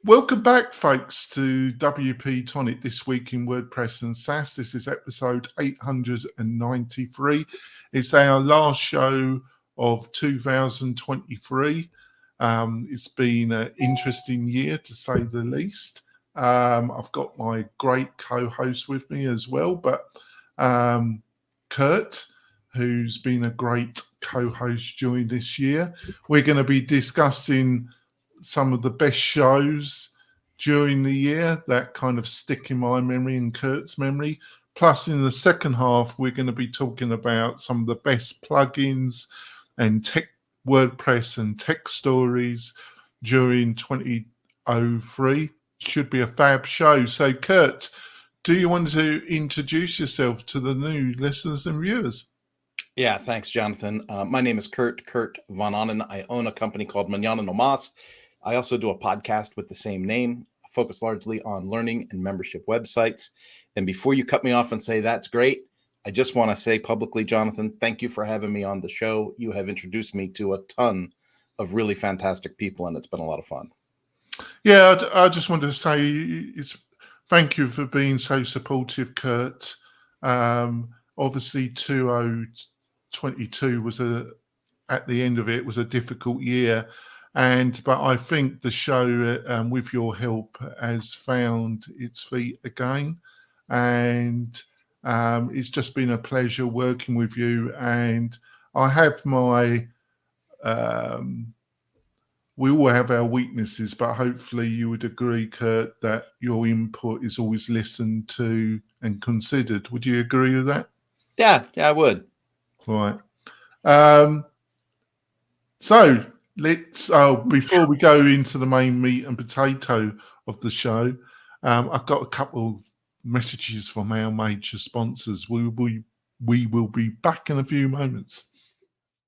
Welcome back, folks, to WP-Tonic This Week in WordPress and SaaS. This is episode 893. It's our last show of 2023. It's been an interesting year, to say the least. I've got my great co-host with me as well, but Kurt, who's been a great co-host during this year. We're going to be discussing some of the best shows during the year that kind of stick in my memory and Kurt's memory. Plus, in the second half, we're going to be talking about some of the best plugins and tech WordPress and tech stories during 2003. Should be a fab show. So, Kurt, do you want to introduce yourself to the new listeners and viewers? Yeah, thanks, Jonathan. My name is Kurt Von Onen. I own a company called Manana No Mas. I also do a podcast with the same name, focused largely on learning and membership websites. And before you cut me off and say that's great, I just want to say publicly, Jonathan, thank you for having me on the show. You have introduced me to a ton of really fantastic people, and it's been a lot of fun. Yeah, I just wanted to say thank you for being so supportive, Kurt. Obviously, 2022 was at the end of it was a difficult year. But I think the show, with your help, has found its feet again. And it's just been a pleasure working with you. And I have we all have our weaknesses, but hopefully you would agree, Kurt, that your input is always listened to and considered. Would you agree with that? Yeah, I would. Right. So let's, before we go into the main meat and potato of the show, I've got a couple of messages from our major sponsors. We will be back in a few moments.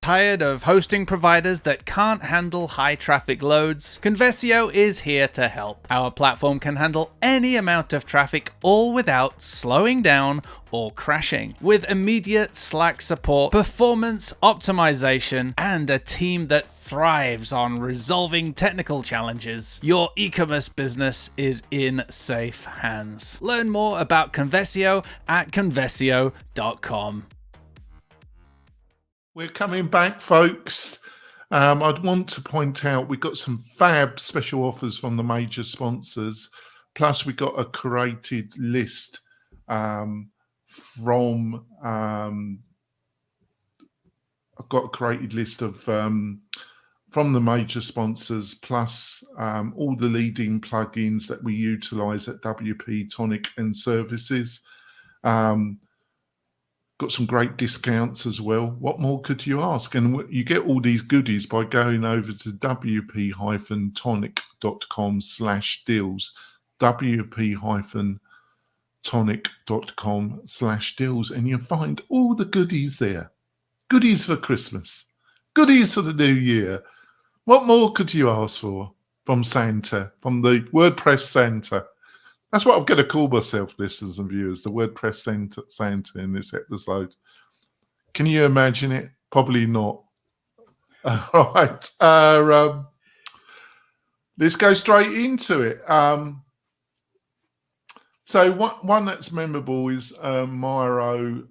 Tired of hosting providers that can't handle high traffic loads? Conversio is here to help. Our platform can handle any amount of traffic, all without slowing down or crashing. With immediate Slack support, performance optimization, and a team that thrives on resolving technical challenges, your e-commerce business is in safe hands. Learn more about Conversio at conversio.com. We're coming back, folks. I'd want to point out we've got some fab special offers from the major sponsors. Plus, we got a curated list I've got a curated list of from the major sponsors, plus all the leading plugins that we utilize at WP-Tonic and services. Got some great discounts as well. What more could you ask? And you get all these goodies by going over to wp-tonic.com/deals, wp-tonic.com/deals, and you'll find all the goodies there. Goodies for Christmas, goodies for the new year. What more could you ask for from Santa, from the WordPress Santa? That's what I'm going to call myself, listeners and viewers, the WordPress Santa in this episode. Can you imagine it? Probably not. All right. Let's go straight into it. So one that's memorable is Myro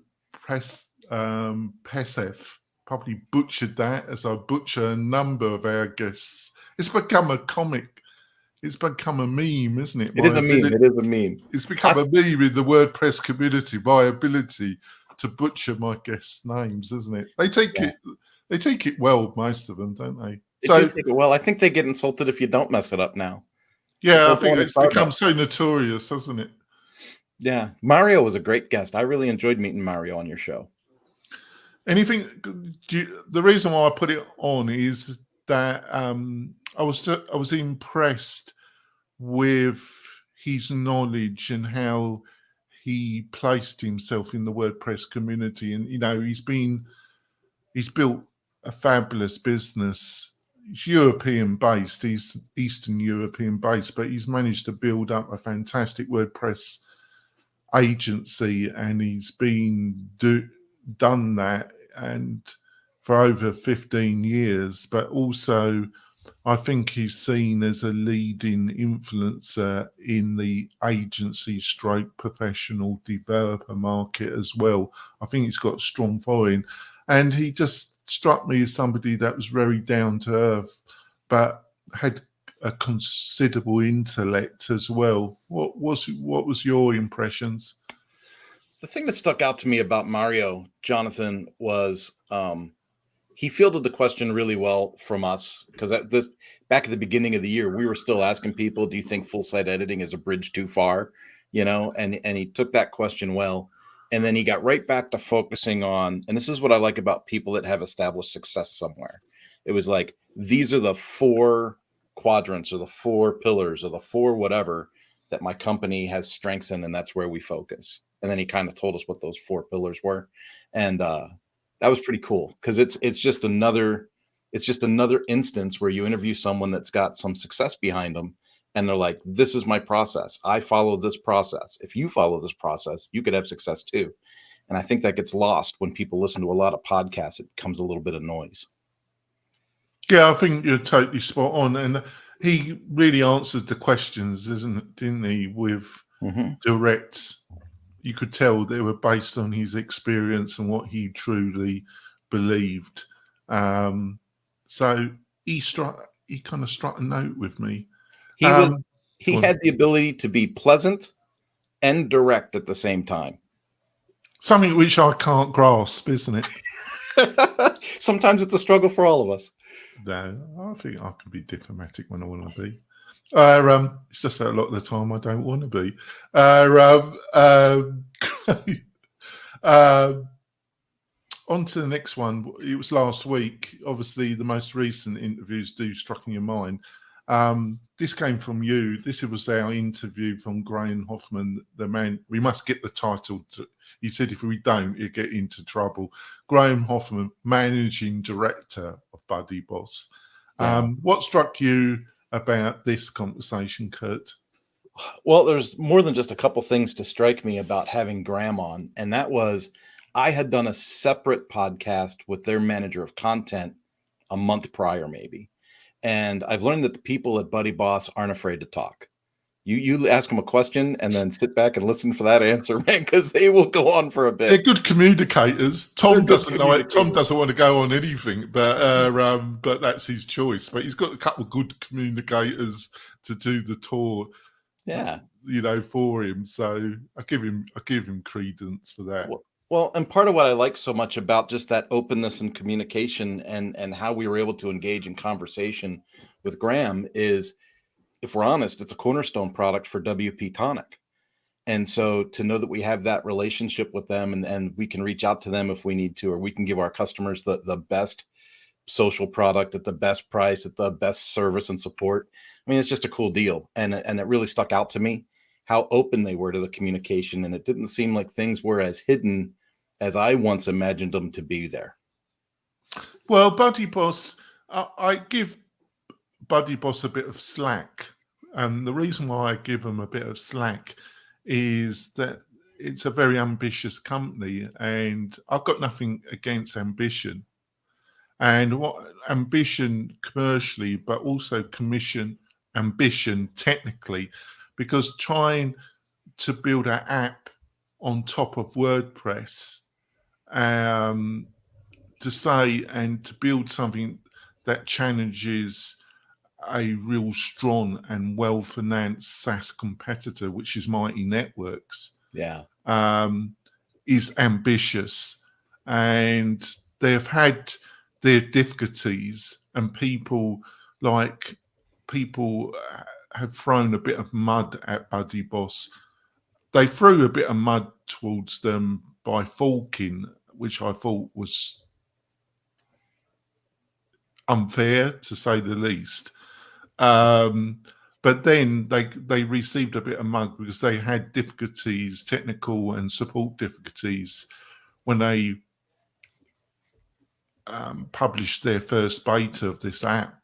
Peshev. Probably butchered that, as I butcher a number of our guests. It's become a comic. It's become a meme, isn't it? It is a meme. It's become a meme in the WordPress community. My ability to butcher my guests' names, isn't it? They take it well, most of them, don't they? They do take it well. I think they get insulted if you don't mess it up now. Yeah, I think it's become so notorious, hasn't it? Yeah, Mario was a great guest. I really enjoyed meeting Mario on your show. The reason why I put it on is that I was impressed with his knowledge and how he placed himself in the WordPress community. And he's built a fabulous business. He's European based, he's Eastern European based, but he's managed to build up a fantastic WordPress agency, and he's done that and for over 15 years, but also I think he's seen as a leading influencer in the agency stroke professional developer market as well. I think he's got a strong following, and he just struck me as somebody that was very down to earth, but had a considerable intellect as well. What was your impressions? The thing that stuck out to me about Mario, Jonathan, was he fielded the question really well from us, because back at the beginning of the year, we were still asking people, do you think full site editing is a bridge too far? And he took that question well. And then he got right back to focusing on, and this is what I like about people that have established success somewhere. It was like, these are the 4 quadrants or the 4 pillars or the 4 whatever that my company has strengths in, and that's where we focus. And then he kind of told us what those 4 pillars were. And that was pretty cool, because it's just another instance where you interview someone that's got some success behind them, and they're like, this is my process. I follow this process. If you follow this process, you could have success too. And I think that gets lost when people listen to a lot of podcasts. It becomes a little bit of noise. Yeah, I think you're totally spot on. And he really answered the questions, didn't he, with direct. You could tell they were based on his experience and what he truly believed. So he kind of struck a note with me. He had the ability to be pleasant and direct at the same time. Something which I can't grasp, isn't it? Sometimes it's a struggle for all of us. No, I think I can be diplomatic when I want to be. It's just that a lot of the time I don't want to be. On to the next one. It was last week. Obviously, the most recent interviews do struck in your mind. This came from you. This was our interview from Graham Hoffman, the man. We must get the title. He said if we don't, he'll get into trouble. Graham Hoffman, managing director of BuddyBoss. Yeah. What struck you about this conversation, Kurt? Well, there's more than just a couple things to strike me about having Graham on, and that was, I had done a separate podcast with their manager of content a month prior, maybe. And I've learned that the people at BuddyBoss aren't afraid to talk. You ask them a question and then sit back and listen for that answer, man, because they will go on for a bit. They're good communicators. Tom doesn't want to go on anything, but that's his choice. But he's got a couple of good communicators to do the tour. Yeah, for him. So I give him credence for that. Well, and part of what I like so much about just that openness and communication and how we were able to engage in conversation with Graham is, if we're honest, it's a cornerstone product for WP-Tonic. And so to know that we have that relationship with them and we can reach out to them if we need to, or we can give our customers the best social product at the best price, at the best service and support. I mean, it's just a cool deal. And it really stuck out to me how open they were to the communication. And it didn't seem like things were as hidden as I once imagined them to be there. Well, BuddyBoss, I give BuddyBoss a bit of slack. And the reason why I give them a bit of slack is that it's a very ambitious company, and I've got nothing against ambition. And what ambition commercially, but also commission ambition technically, because trying to build an app on top of WordPress to build something that challenges a real strong and well-financed SaaS competitor, which is Mighty Networks, is ambitious. And they've had their difficulties, and people have thrown a bit of mud at BuddyBoss. They threw a bit of mud towards them by forking, which I thought was unfair, to say the least. But then they received a bit of mud because they had difficulties, technical and support difficulties, when they published their first beta of this app.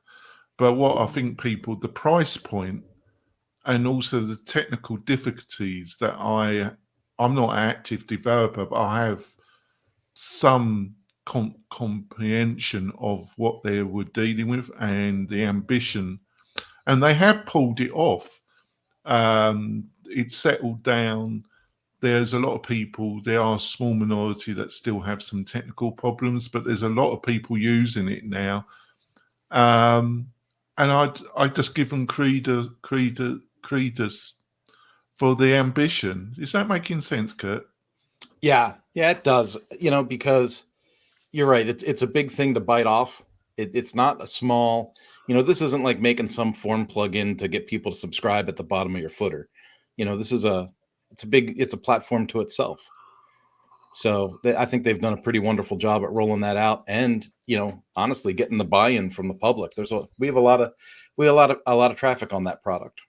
But what I think the price point and also the technical difficulties that I'm not an active developer, but I have some comprehension of what they were dealing with and the ambition, and they have pulled it off. It's settled down. There's a lot of people, there are a small minority that still have some technical problems, but there's a lot of people using it now. And I just give them credence for the ambition. Is that making sense, Kurt? Yeah, it does. Because you're right. It's a big thing to bite off. It's not a small, this isn't like making some form plugin to get people to subscribe at the bottom of your footer. This is it's a platform to itself. So I think they've done a pretty wonderful job at rolling that out, and honestly, getting the buy-in from the public. We have a lot of traffic on that product.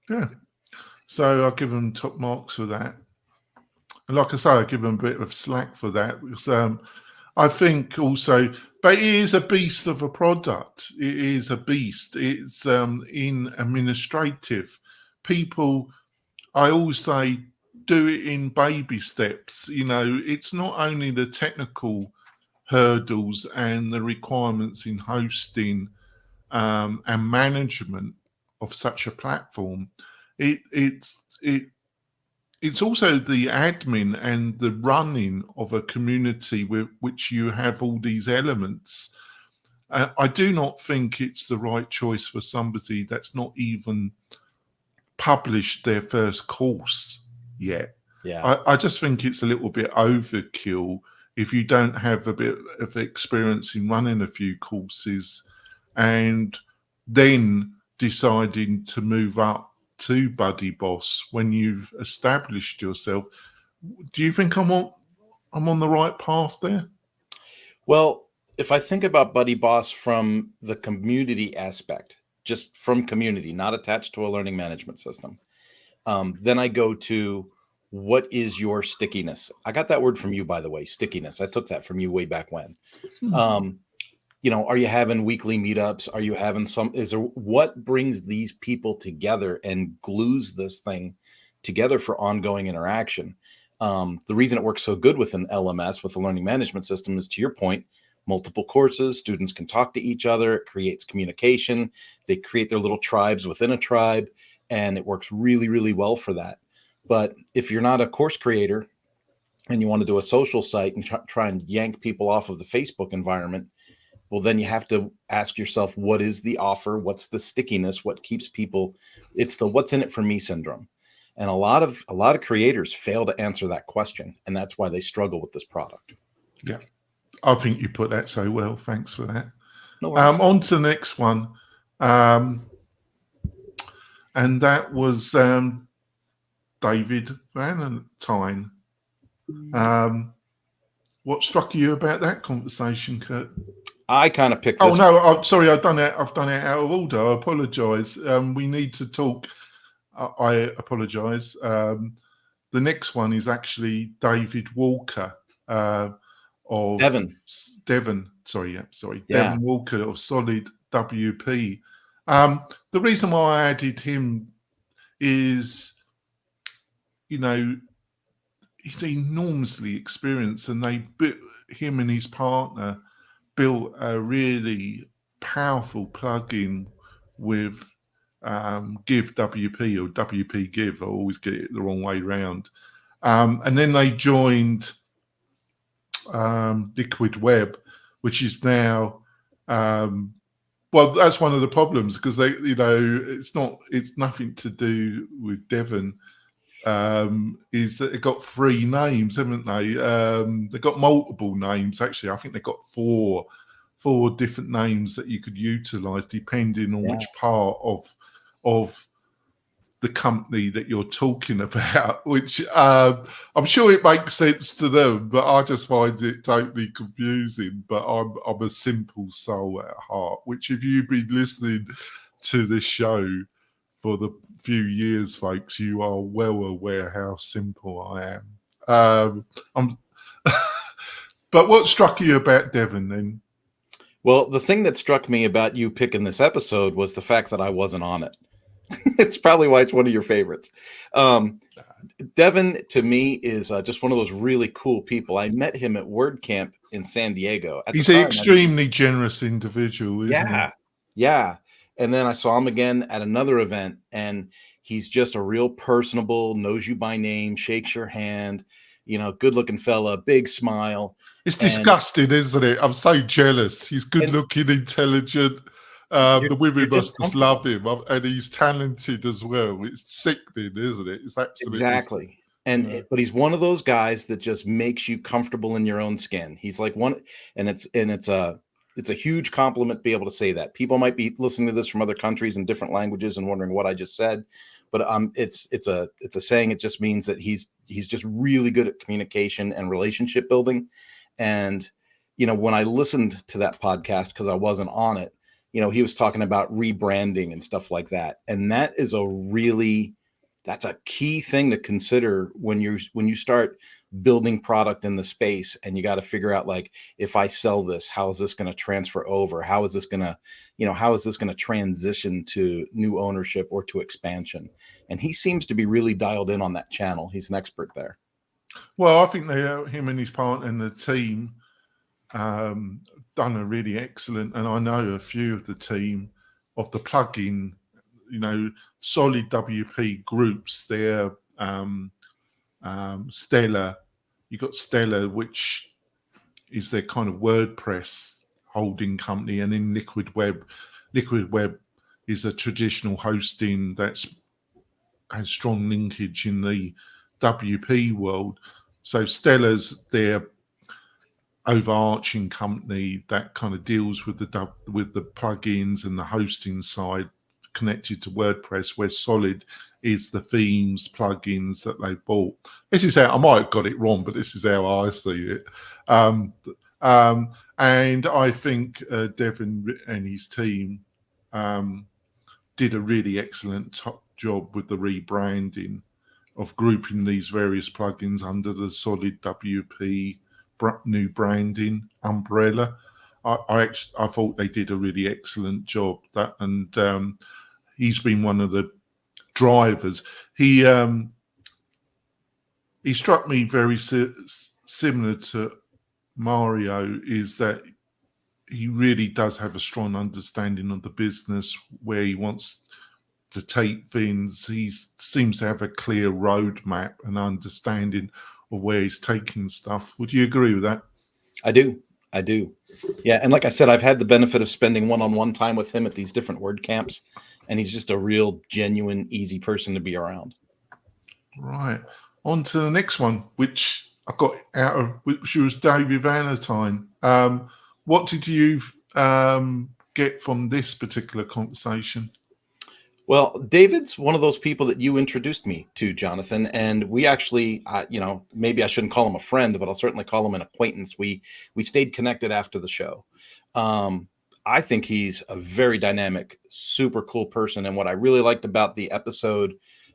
Yeah. So I'll give them top marks for that. And like I say, I give them a bit of slack for that, because I think also, but it is a beast of a product. It is a beast. It's in administrative. People, I always say, do it in baby steps. It's not only the technical hurdles and the requirements in hosting and management of such a platform. It's also the admin and the running of a community with which you have all these elements. I do not think it's the right choice for somebody that's not even published their first course yet. Yeah. I just think it's a little bit overkill if you don't have a bit of experience in running a few courses and then deciding to move up to BuddyBoss when you've established yourself. Do you think I'm on the right path there? Well, if I think about BuddyBoss from the community aspect, just from community, not attached to a learning management system, then I go to, what is your stickiness? I got that word from you, by the way, stickiness. I took that from you way back when. Are you having weekly meetups? Are you having what brings these people together and glues this thing together for ongoing interaction? The reason it works so good with an LMS, with a learning management system, is, to your point, multiple courses, students can talk to each other, it creates communication, they create their little tribes within a tribe, and it works really, really well for that. But if you're not a course creator and you want to do a social site and try and yank people off of the Facebook environment, well, then you have to ask yourself, what is the offer? What's the stickiness? What keeps people? It's the what's in it for me syndrome. And a lot of creators fail to answer that question. And that's why they struggle with this product. Yeah. I think you put that so well. Thanks for that. No worries. On to the next one. And that was David Valentine. What struck you about that conversation, Kurt? I kind of picked this. Oh, no, I'm sorry. I've done it out of order. I apologise. We need to talk. I apologise. The next one is actually David Walker of Devin. Sorry. Yeah. Devin Walker of SolidWP. The reason why I added him is, he's enormously experienced, and him and his partner built a really powerful plugin with Give WP, or WP Give. I always get it the wrong way around. And then they joined Liquid Web, which is now well, that's one of the problems, because they, it's nothing to do with Devin. Is that they got 3 names, haven't they? They got multiple names, actually. I think they got four different names that you could utilize depending on which part of the company that you're talking about, which I'm sure it makes sense to them, but I just find it totally confusing. But I'm a simple soul at heart, which, if you've been listening to this show for the few years, folks, you are well aware how simple I am. But what struck you about Devin then? Well, the thing that struck me about you picking this episode was the fact that I wasn't on it. It's probably why it's one of your favorites. Devin, to me, is just one of those really cool people. I met him at WordCamp in San Diego. At the He's an time, extremely generous individual, isn't he? Yeah. And then I saw him again at another event, and he's just a real personable, knows you by name, shakes your hand, good looking fella, big smile. It's And disgusting, isn't it? I'm so jealous. He's good And- looking, intelligent. You're- The women you're just must love him, and he's talented as well. It's sickening, isn't it? It's absolutely Exactly. And Yeah. but he's one of those guys that just makes you comfortable in your own skin. He's like one, and it's a huge compliment to be able to say that. People might be listening to this from other countries and different languages and wondering what I just said, but it's a saying. It just means that he's just really good at communication and relationship building. And when I listened to that podcast, because I wasn't on it, he was talking about rebranding and stuff like that. And that's a key thing to consider when you start building product in the space, and you got to figure out, like, if I sell this, how is this going to transfer over? How is this going to transition to new ownership or to expansion? And he seems to be really dialed in on that channel. He's an expert there. Well, I think him and his partner and the team done a really excellent, and I know a few of the team of the plugin, SolidWP groups. They're Stellar. You got Stellar, which is their kind of WordPress holding company, and in Liquid Web is a traditional hosting that has strong linkage in the WP world. So Stellar's their overarching company that kind of deals with the plugins and the hosting side connected to WordPress, where Solid is the themes, plugins that they bought. This is how, I might have got it wrong, but this is how I see it. And I think Devin and his team did a really excellent job with the rebranding of grouping these various plugins under the SolidWP new branding umbrella. I thought they did a really excellent job. He's been one of the drivers. He struck me very similar to Mario, is that he really does have a strong understanding of the business, where he wants to take things. He seems to have a clear roadmap and understanding of where he's taking stuff. Would you agree with that? I do. Yeah. And like I said, I've had the benefit of spending one-on-one time with him at these different word camps, and he's just a real genuine, easy person to be around. Right. On to the next one, which I got out of, which was David Valentine. What did you get from this particular conversation? Well, David's one of those people that you introduced me to, Jonathan, and we actually, maybe I shouldn't call him a friend, but I'll certainly call him an acquaintance. We stayed connected after the show. I think he's a very dynamic, super cool person. And what I really liked about the episode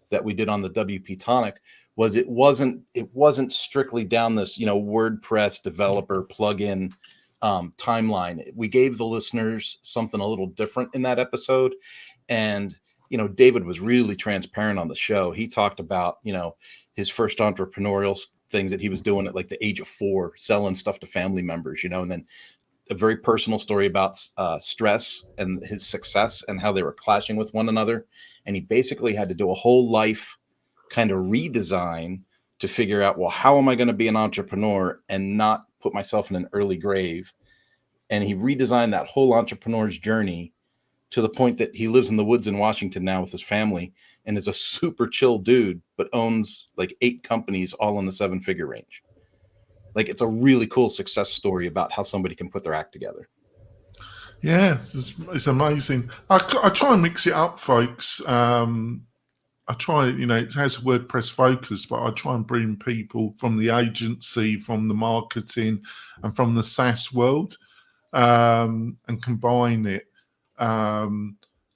that we did on the WP-Tonic was it wasn't strictly down this, WordPress developer plugin timeline. We gave the listeners something a little different in that episode. And David was really transparent on the show. He talked about, his first entrepreneurial things that he was doing at like the age of 4, selling stuff to family members, and then a very personal story about stress and his success and how they were clashing with one another. And he basically had to do a whole life kind of redesign to figure out, well, how am I going to be an entrepreneur and not put myself in an early grave? And he redesigned that whole entrepreneur's journey to the point that he lives in the woods in Washington now with his family and is a super chill dude, but owns like 8 companies all in the 7-figure range. Like, it's a really cool success story about how somebody can put their act together. Yeah, it's amazing. I try and mix it up, folks. I try, it has WordPress focus, but I try and bring people from the agency, from the marketing, and from the SaaS world, and combine it.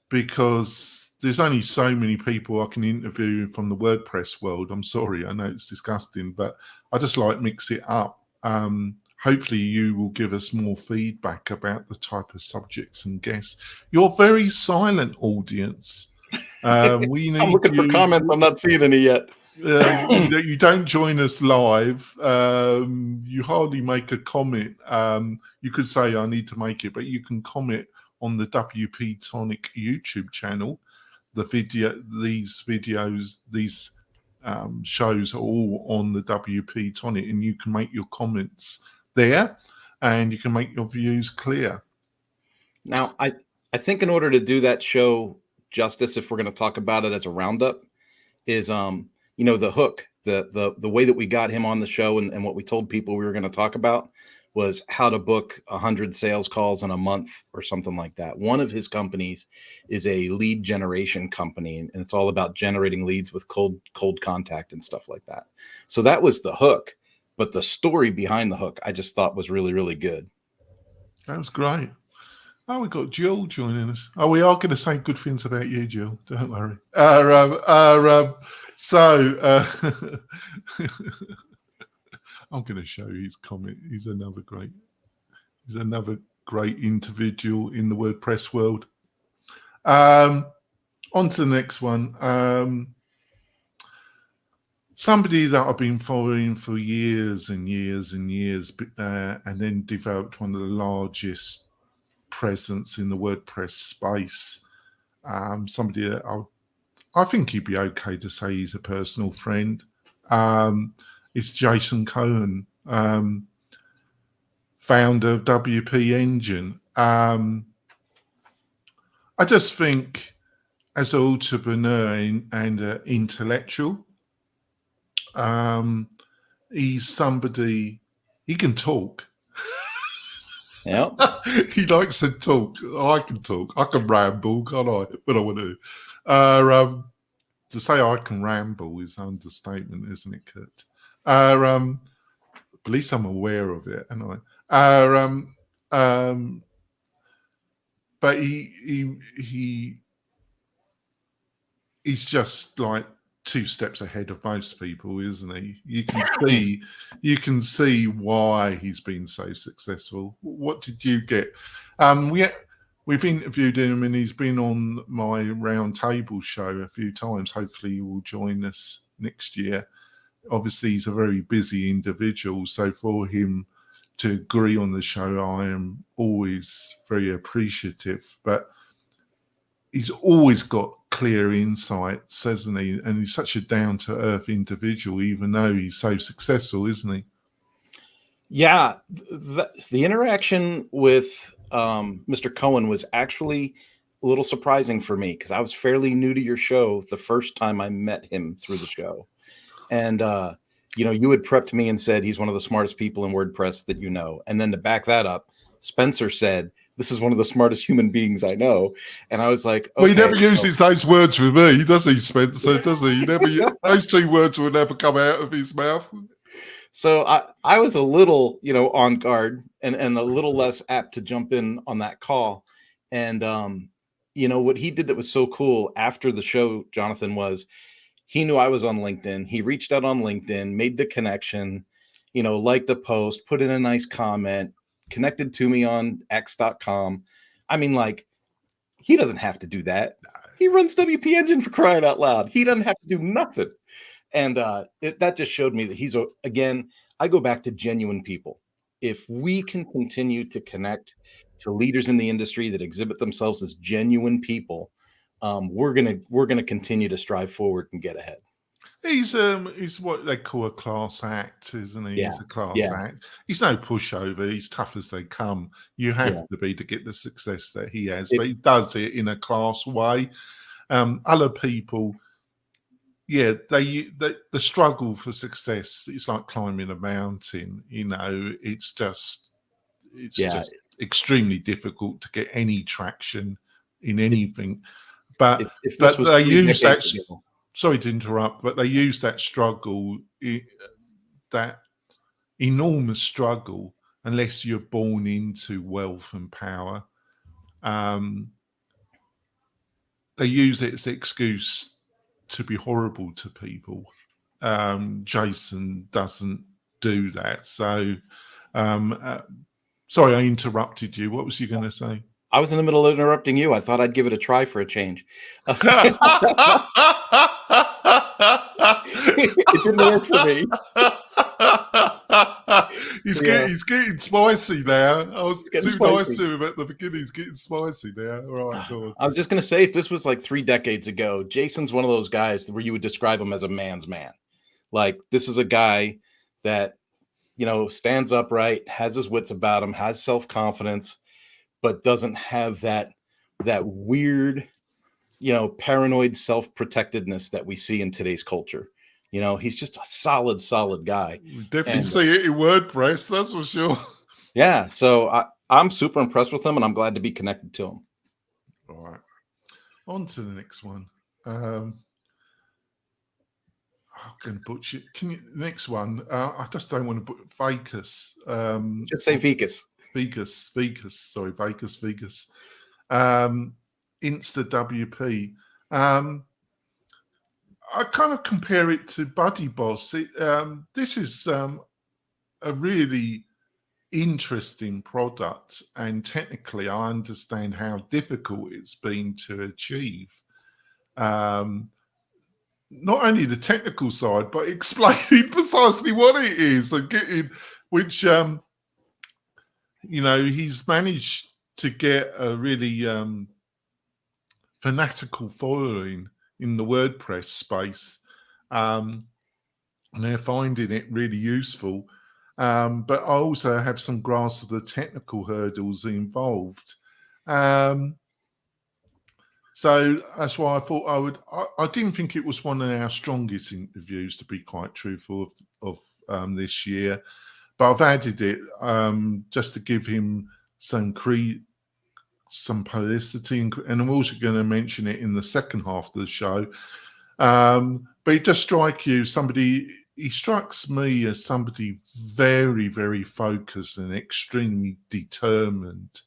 Because there's only so many people I can interview from the WordPress world. I'm sorry, I know it's disgusting, but I just like mix it up. Hopefully you will give us more feedback about the type of subjects and guests. You're very silent, audience. We I'm need looking for comments. I'm not seeing any yet. you don't join us live. You hardly make a comment. You could say I need to make it, but you can comment on the WP-Tonic YouTube channel. These videos, these shows are all on the WP-Tonic, and you can make your comments there, and you can make your views clear. Now, I think in order to do that show justice, if we're going to talk about it as a roundup, is the hook, the way that we got him on the show and what we told people we were going to talk about was how to book 100 sales calls in a month or something like that. One of his companies is a lead generation company, and it's all about generating leads with cold contact and stuff like that. So that was the hook, but the story behind the hook I just thought was really, really good. That was great. Oh, we got Jill joining us. Oh, we are going to say good things about you, Jill. Don't worry. I'm going to show you his comment. He's another great individual in the WordPress world. On to the next one. Somebody that I've been following for years and years and years, and then developed one of the largest presence in the WordPress space. Somebody that I think he'd be okay to say he's a personal friend. It's Jason Cohen, founder of WP Engine. I just think as an entrepreneur and an intellectual, he's somebody, he can talk. Yeah. He likes to talk. I can talk. I can ramble, can't I? When I want to. To say I can ramble is an understatement, isn't it, Kurt? At least I'm aware of it, and but he's just like 2 steps ahead of most people, isn't he? You can see why he's been so successful. What did you get? We've interviewed him, and he's been on my roundtable show a few times. Hopefully he will join us next year. Obviously he's a very busy individual, so for him to agree on the show, I am always very appreciative. But he's always got clear insights, hasn't he? And he's such a down-to-earth individual, even though he's so successful, isn't he? Yeah, the interaction with Mr. Cohen was actually a little surprising for me, because I was fairly new to your show the first time I met him through the show. And, you had prepped me and said he's one of the smartest people in WordPress that you know. And then to back that up, Spencer said, this is one of the smartest human beings I know. And I was like, okay, well, he never uses those words with me, does he, Spencer? Does he? Those 2 words will never come out of his mouth. So I was a little, on guard and a little less apt to jump in on that call. And, what he did that was so cool after the show, Jonathan, was he knew I was on LinkedIn. He reached out on LinkedIn, made the connection, liked the post, put in a nice comment, connected to me on x.com. I mean, like, he doesn't have to do that. He runs WP Engine, for crying out loud. He doesn't have to do nothing. And that just showed me that again, I go back to genuine people. If we can continue to connect to leaders in the industry that exhibit themselves as genuine people, we're gonna continue to strive forward and get ahead. He's what they call a class act, isn't he? Yeah. He's a class act. He's no pushover. He's tough as they come. You have to be to get the success that he has, but he does it in a class way. Other people, the struggle for success, it's like climbing a mountain. It's just extremely difficult to get any traction in anything. But they use that. Sorry to interrupt, but they use that struggle, that enormous struggle, unless you're born into wealth and power. They use it as an excuse to be horrible to people. Jason doesn't do that. So, sorry, I interrupted you. What was you going to say? I was in the middle of interrupting you. I thought I'd give it a try for a change. It didn't work for me. He's getting spicy now. I was too nice spicy. to him at the beginning. He's getting spicy now. All right, go on. I was just going to say, if this was like 3 decades ago, Jason's one of those guys where you would describe him as a man's man. Like, this is a guy that, stands upright, has his wits about him, has self-confidence, but doesn't have that weird, paranoid self-protectedness that we see in today's culture. He's just a solid guy. We definitely see it in WordPress, that's for sure. Yeah, so I'm super impressed with him, and I'm glad to be connected to him. All right, on to the next one. I'm going to butcher. Next one? I just don't want to put Vicus. Just say Vicus. Vicus. Sorry, Vicus. Insta WP. I kind of compare it to BuddyBoss. This is a really interesting product, and technically I understand how difficult it's been to achieve. Not only the technical side, but explaining precisely what it is and getting, which, he's managed to get a really fanatical following in the WordPress space. And they're finding it really useful. But I also have some grasp of the technical hurdles involved. So that's why I thought I didn't think it was one of our strongest interviews, to be quite truthful, of this year. But I've added it just to give him some publicity, and I'm also going to mention it in the second half of the show. But it does strike you, he strikes me as somebody very, very focused and extremely determined,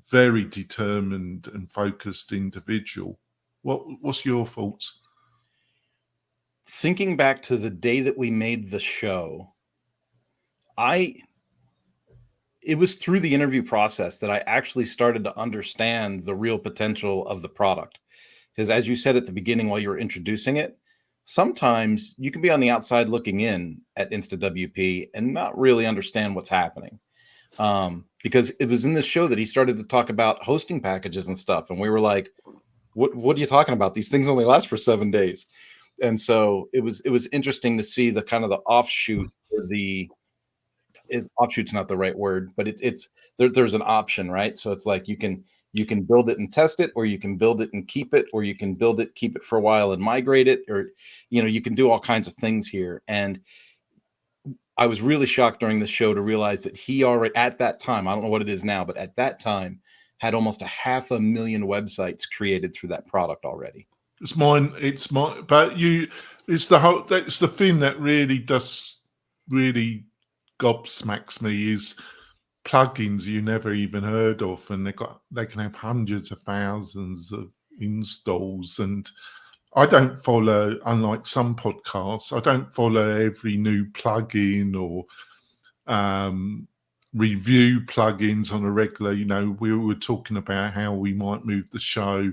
very determined and focused individual. What's your thoughts? Thinking back to the day that we made the show, it was through the interview process that I actually started to understand the real potential of the product. Because as you said at the beginning while you were introducing it, sometimes you can be on the outside looking in at InstaWP and not really understand what's happening. Because it was in this show that he started to talk about hosting packages and stuff. And we were like, what are you talking about? These things only last for 7 days. And so it was interesting to see the kind of the offshoot, offshoot's not the right word, but there's an option, right? So it's like you can build it and test it, or you can build it and keep it, or you can build it, keep it for a while and migrate it, or, you can do all kinds of things here. And I was really shocked during the show to realize that he already, at that time, I don't know what it is now, but at that time had almost 500,000 websites created through that product already. It's mine, but that's the thing that really gobsmacks me is plugins you never even heard of, and they can have hundreds of thousands of installs. And I don't follow, unlike some podcasts, I don't follow every new plugin or review plugins on a regular. We were talking about how we might move the show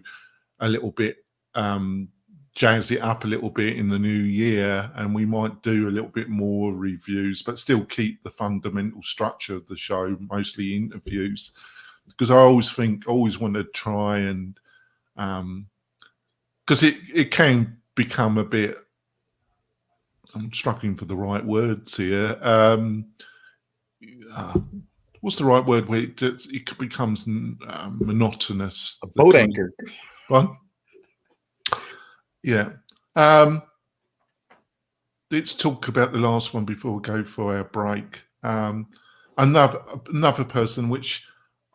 a little bit, jazz it up a little bit in the new year, and we might do a little bit more reviews, but still keep the fundamental structure of the show, mostly interviews, because I always want to try and because it can become a bit, I'm struggling for the right words here, what's the right word where it becomes monotonous? A boat anchor. What? Yeah. Let's talk about the last one before we go for our break. Another person, which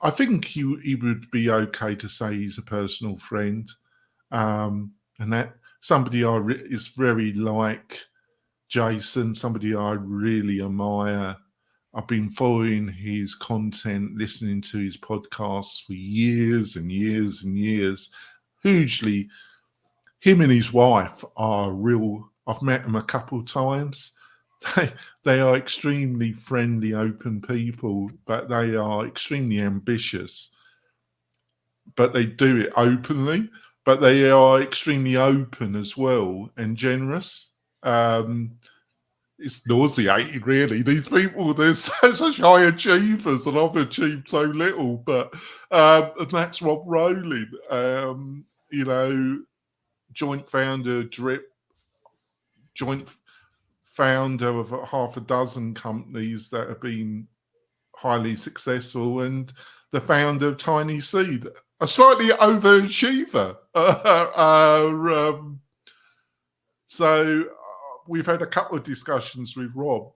I think he would be okay to say he's a personal friend, and that somebody is very like Jason, somebody I really admire. I've been following his content, listening to his podcasts for years and years and years. Hugely, him and his wife are real. I've met them a couple of times. they are extremely friendly, open people, but they are extremely ambitious. But they do it openly. But they are extremely open as well and generous. It's nauseating, really. These people, they're such high achievers, and I've achieved so little. But and that's Rob Rowling, joint founder, joint founder of half a dozen companies that have been highly successful, and the founder of Tiny Seed, a slightly overachiever. So we've had a couple of discussions with Rob.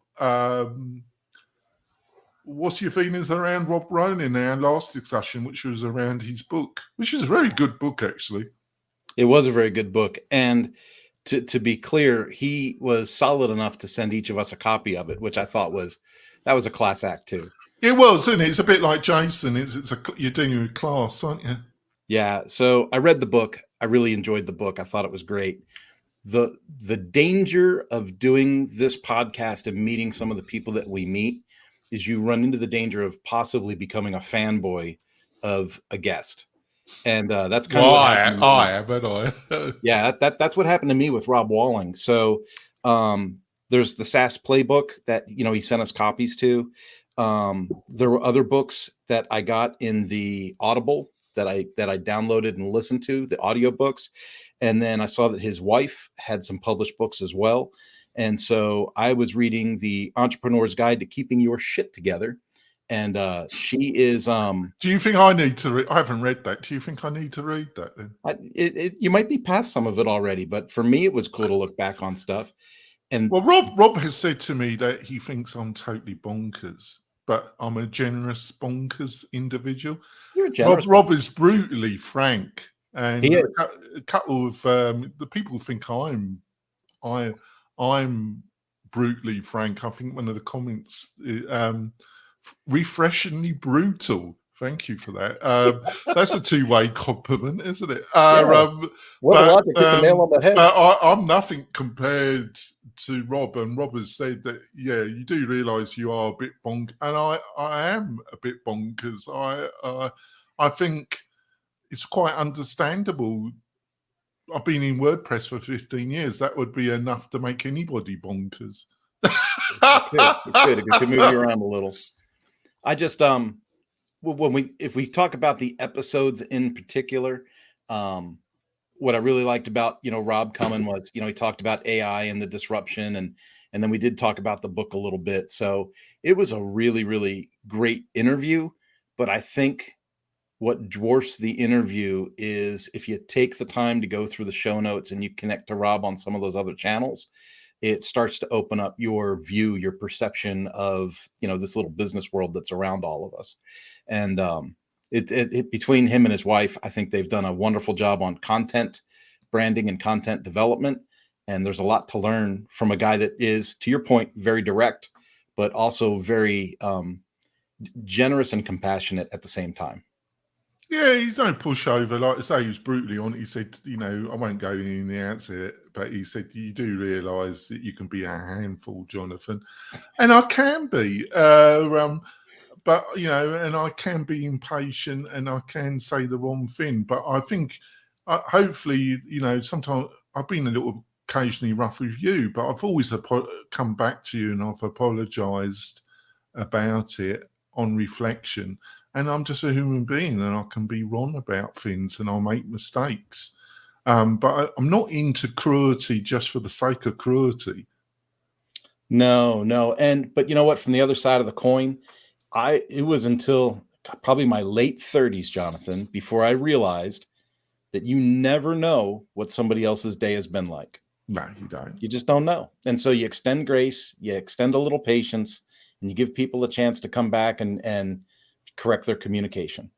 What's your feelings around Rob Rowling in our last discussion, which was around his book, which is a very good book, actually? It was a very good book. And to be clear, he was solid enough to send each of us a copy of it, which I thought was a class act too. It was, isn't it? It's a bit like Jason. You're dealing with class, aren't you? Yeah. So I read the book. I really enjoyed the book. I thought it was great. The danger of doing this podcast and meeting some of the people that we meet is you run into the danger of possibly becoming a fanboy of a guest. And that's kind of what happened. Yeah, that's what happened to me with Rob Walling. So there's the SaaS playbook that he sent us copies to. There were other books that I got in the Audible that I downloaded and listened to, the audiobooks. And then I saw that his wife had some published books as well. And so I was reading The Entrepreneur's Guide to Keeping Your Shit Together. And she is. Do you think I need to read? I haven't read that. Do you think I need to read that then? You might be past some of it already, but for me, it was cool to look back on stuff. And well, Rob has said to me that he thinks I'm totally bonkers, but I'm a generous bonkers individual. You're a generous. Rob is brutally frank, and He is. a couple of the people think I'm brutally frank. I think one of the comments. Refreshingly brutal. Thank you for that. That's a two-way compliment, isn't it? Nail on the head. I'm nothing compared to Rob, and Rob has said that, yeah, you do realise you are a bit bonkers, and I am a bit bonkers. I think it's quite understandable. I've been in WordPress for 15 years. That would be enough to make anybody bonkers. It could move you around a little. I just if we talk about the episodes in particular, what I really liked about Rob coming was he talked about AI and the disruption, and then we did talk about the book a little bit. So it was a really, really great interview. But I think what dwarfs the interview is if you take the time to go through the show notes and you connect to Rob on some of those other channels, it starts to open up your view, your perception of, this little business world that's around all of us. And between him and his wife, I think they've done a wonderful job on content branding and content development. And there's a lot to learn from a guy that is, to your point, very direct, but also very generous and compassionate at the same time. Yeah, he's no pushover. Like I say, he was brutally on it. He said, I won't go in the answer, but he said, you do realise that you can be a handful, Jonathan. And I can be. But, and I can be impatient and I can say the wrong thing. But I think, hopefully, sometimes I've been a little occasionally rough with you, but I've always come back to you and I've apologised about it on reflection. And I'm just a human being and I can be wrong about things and I'll make mistakes. But I'm not into cruelty just for the sake of cruelty. No. But you know what? From the other side of the coin, it was until probably my late 30s, Jonathan, before I realized that you never know what somebody else's day has been like. No, you don't. You just don't know. And so you extend grace, you extend a little patience, and you give people a chance to come back and correct their communication.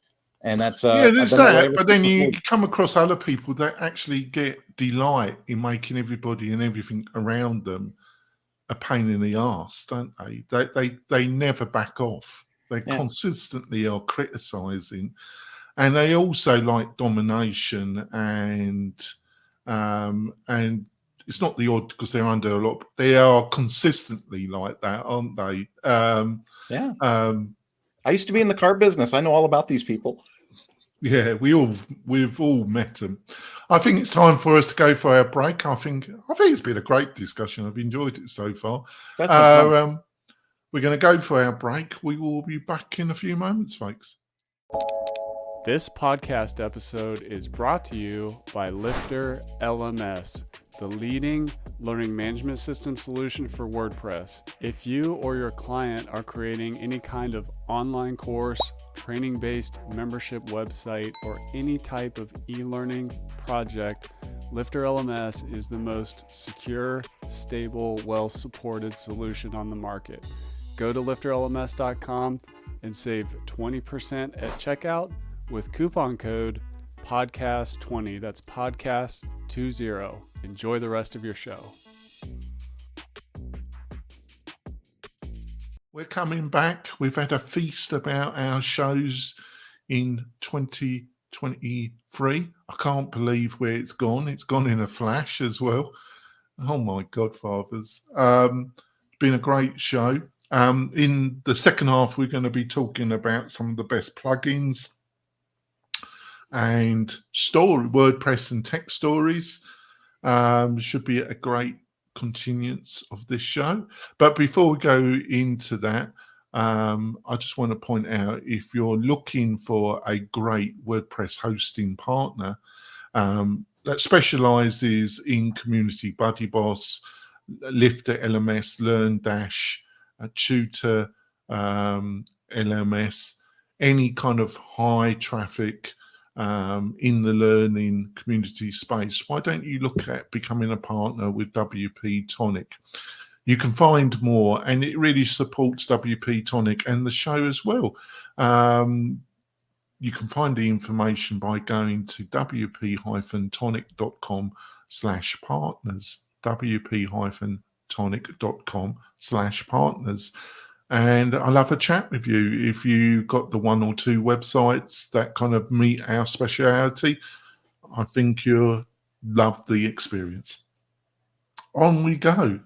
And that's there's that. But then you come across other people that actually get delight in making everybody and everything around them a pain in the arse, don't they? They never back off. They consistently are criticizing, and they also like domination and it's not the odd because they're under a lot. They are consistently like that, aren't they? Yeah. I used to be in the car business. I know all about these people. Yeah, we've all met them. I think it's time for us to go for our break. I think it's been a great discussion. I've enjoyed it so far. That's been fun. We're going to go for our break. We will be back in a few moments, folks. This podcast episode is brought to you by Lifter LMS, the leading learning management system solution for WordPress. If you or your client are creating any kind of online course, training-based membership website, or any type of e-learning project, Lifter LMS is the most secure, stable, well-supported solution on the market. Go to lifterlms.com and save 20% at checkout with coupon code podcast20. That's podcast20. Enjoy the rest of your show. We're coming back. We've had a feast about our shows in 2023. I can't believe where it's gone. It's gone in a flash as well. Oh my Godfathers. Been a great show. In the second half, we're going to be talking about some of the best plugins and WordPress and tech stories. Should be a great continuance of this show. But before we go into that, I just want to point out, if you're looking for a great WordPress hosting partner that specializes in community, BuddyBoss, Lifter LMS, LearnDash, Tutor LMS, any kind of high traffic in the learning community space, why don't you look at becoming a partner with WP-Tonic? You can find more, and it really supports WP-Tonic and the show as well. You can find the information by going to wp-tonic.com/partners, wp-tonic.com/partners. And I'll have a chat with you. If you got the one or two websites that kind of meet our speciality, I think you'll love the experience. On we go.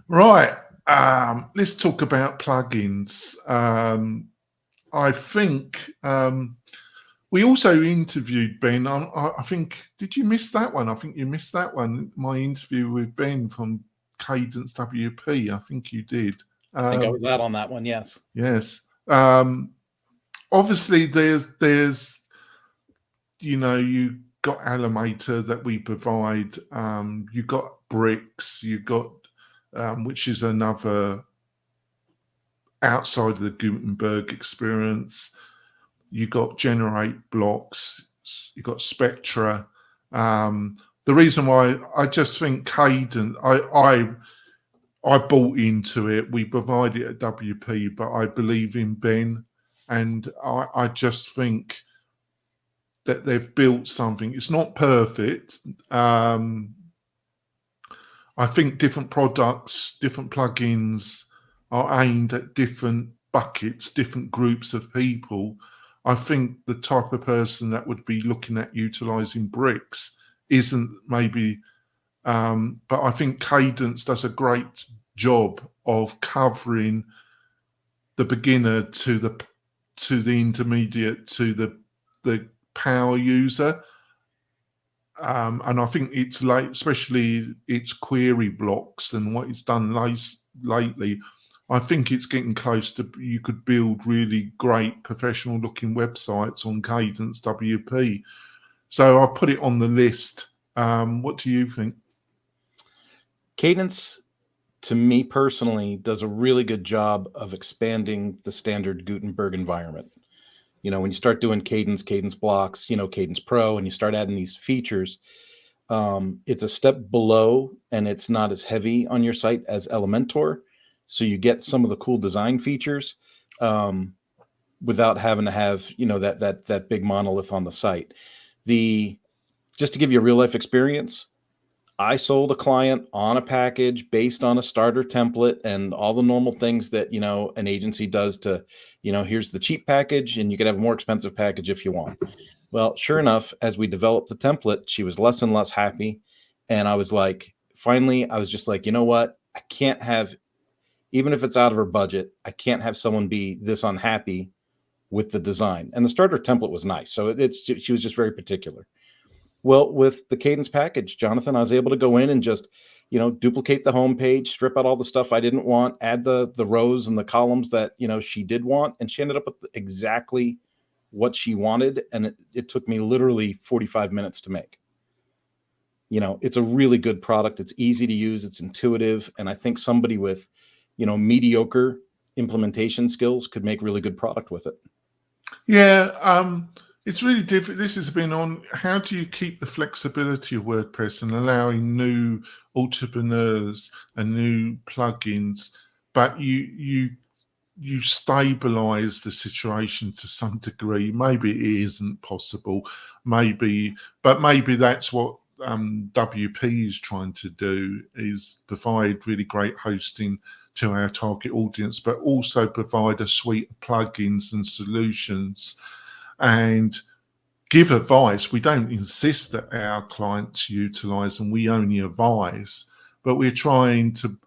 Right. Let's talk about plugins. I think we also interviewed Ben. I think, did you miss that one? I think you missed that one. My interview with Ben from Cadence WP. I think you did. I think I was out on that one. Yes. Yes. Obviously, there's you got Alimator that we provide. You got Bricks. You got which is another outside of the Gutenberg experience. You got Generate Blocks. You got Spectra. The reason why I just think Cadence, I bought into it. We provide it at WP, but I believe in Ben, and I just think that they've built something. It's not perfect. I think different products, different plugins are aimed at different buckets, different groups of people. I think the type of person that would be looking at utilizing Bricks isn't maybe, but I think Cadence does a great job of covering the beginner to the intermediate to the power user, and I think it's like, especially its query blocks and what it's done lately. I think it's getting close to, you could build really great professional looking websites on Cadence WP. So I'll put it on the list. What do you think? Cadence, to me personally, does a really good job of expanding the standard Gutenberg environment. When you start doing Cadence blocks, Cadence Pro, and you start adding these features, it's a step below, and it's not as heavy on your site as Elementor. So you get some of the cool design features without having to have, that big monolith on the site. Just to give you a real life experience, I sold a client on a package based on a starter template and all the normal things that, an agency does to, here's the cheap package and you can have a more expensive package if you want. Well, sure enough, as we developed the template, she was less and less happy. And I was like, finally, I was just like, you know what? I can't have, even if it's out of her budget, I can't have someone be this unhappy with the design. And the starter template was nice. So she was just very particular. Well, with the Cadence package, Jonathan, I was able to go in and just, duplicate the home page, strip out all the stuff I didn't want, add the rows and the columns that, she did want. And she ended up with exactly what she wanted. And it took me literally 45 minutes to make. It's a really good product. It's easy to use. It's intuitive. And I think somebody with, mediocre implementation skills could make really good product with it. Yeah, it's really different. This has been on how do you keep the flexibility of WordPress and allowing new entrepreneurs and new plugins, but you stabilize the situation to some degree. Maybe it isn't possible, maybe that's what WP is trying to do, is provide really great hosting to our target audience, but also provide a suite of plugins and solutions and give advice. We don't insist that our clients utilize them, we only advise, but we're trying to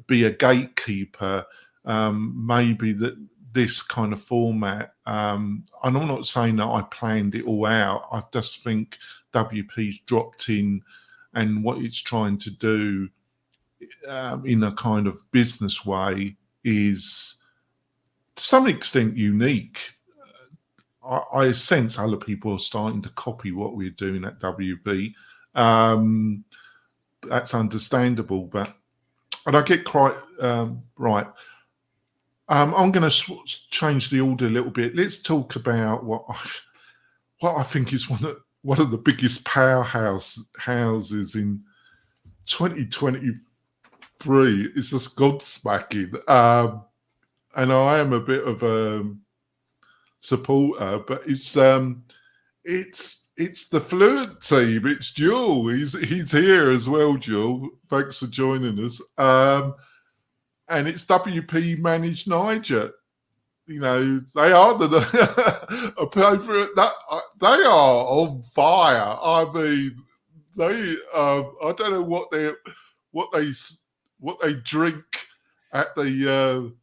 be a gatekeeper. Maybe that this kind of format, and I'm not saying that I planned it all out, I just think WP's dropped in, and what it's trying to do in a kind of business way is to some extent unique. I sense other people are starting to copy what we're doing at WP. That's understandable, and I get quite right. I'm going to change the order a little bit. Let's talk about what I think is one of the biggest powerhouses in 2023. It's just godsmacking, and I am a bit of a supporter, but it's the Fluent team. It's Jewel. He's here as well, Jewel. Thanks for joining us. And it's WP Managed Niger. They are the appropriate. They are on fire. I mean, they. I don't know what they drink at the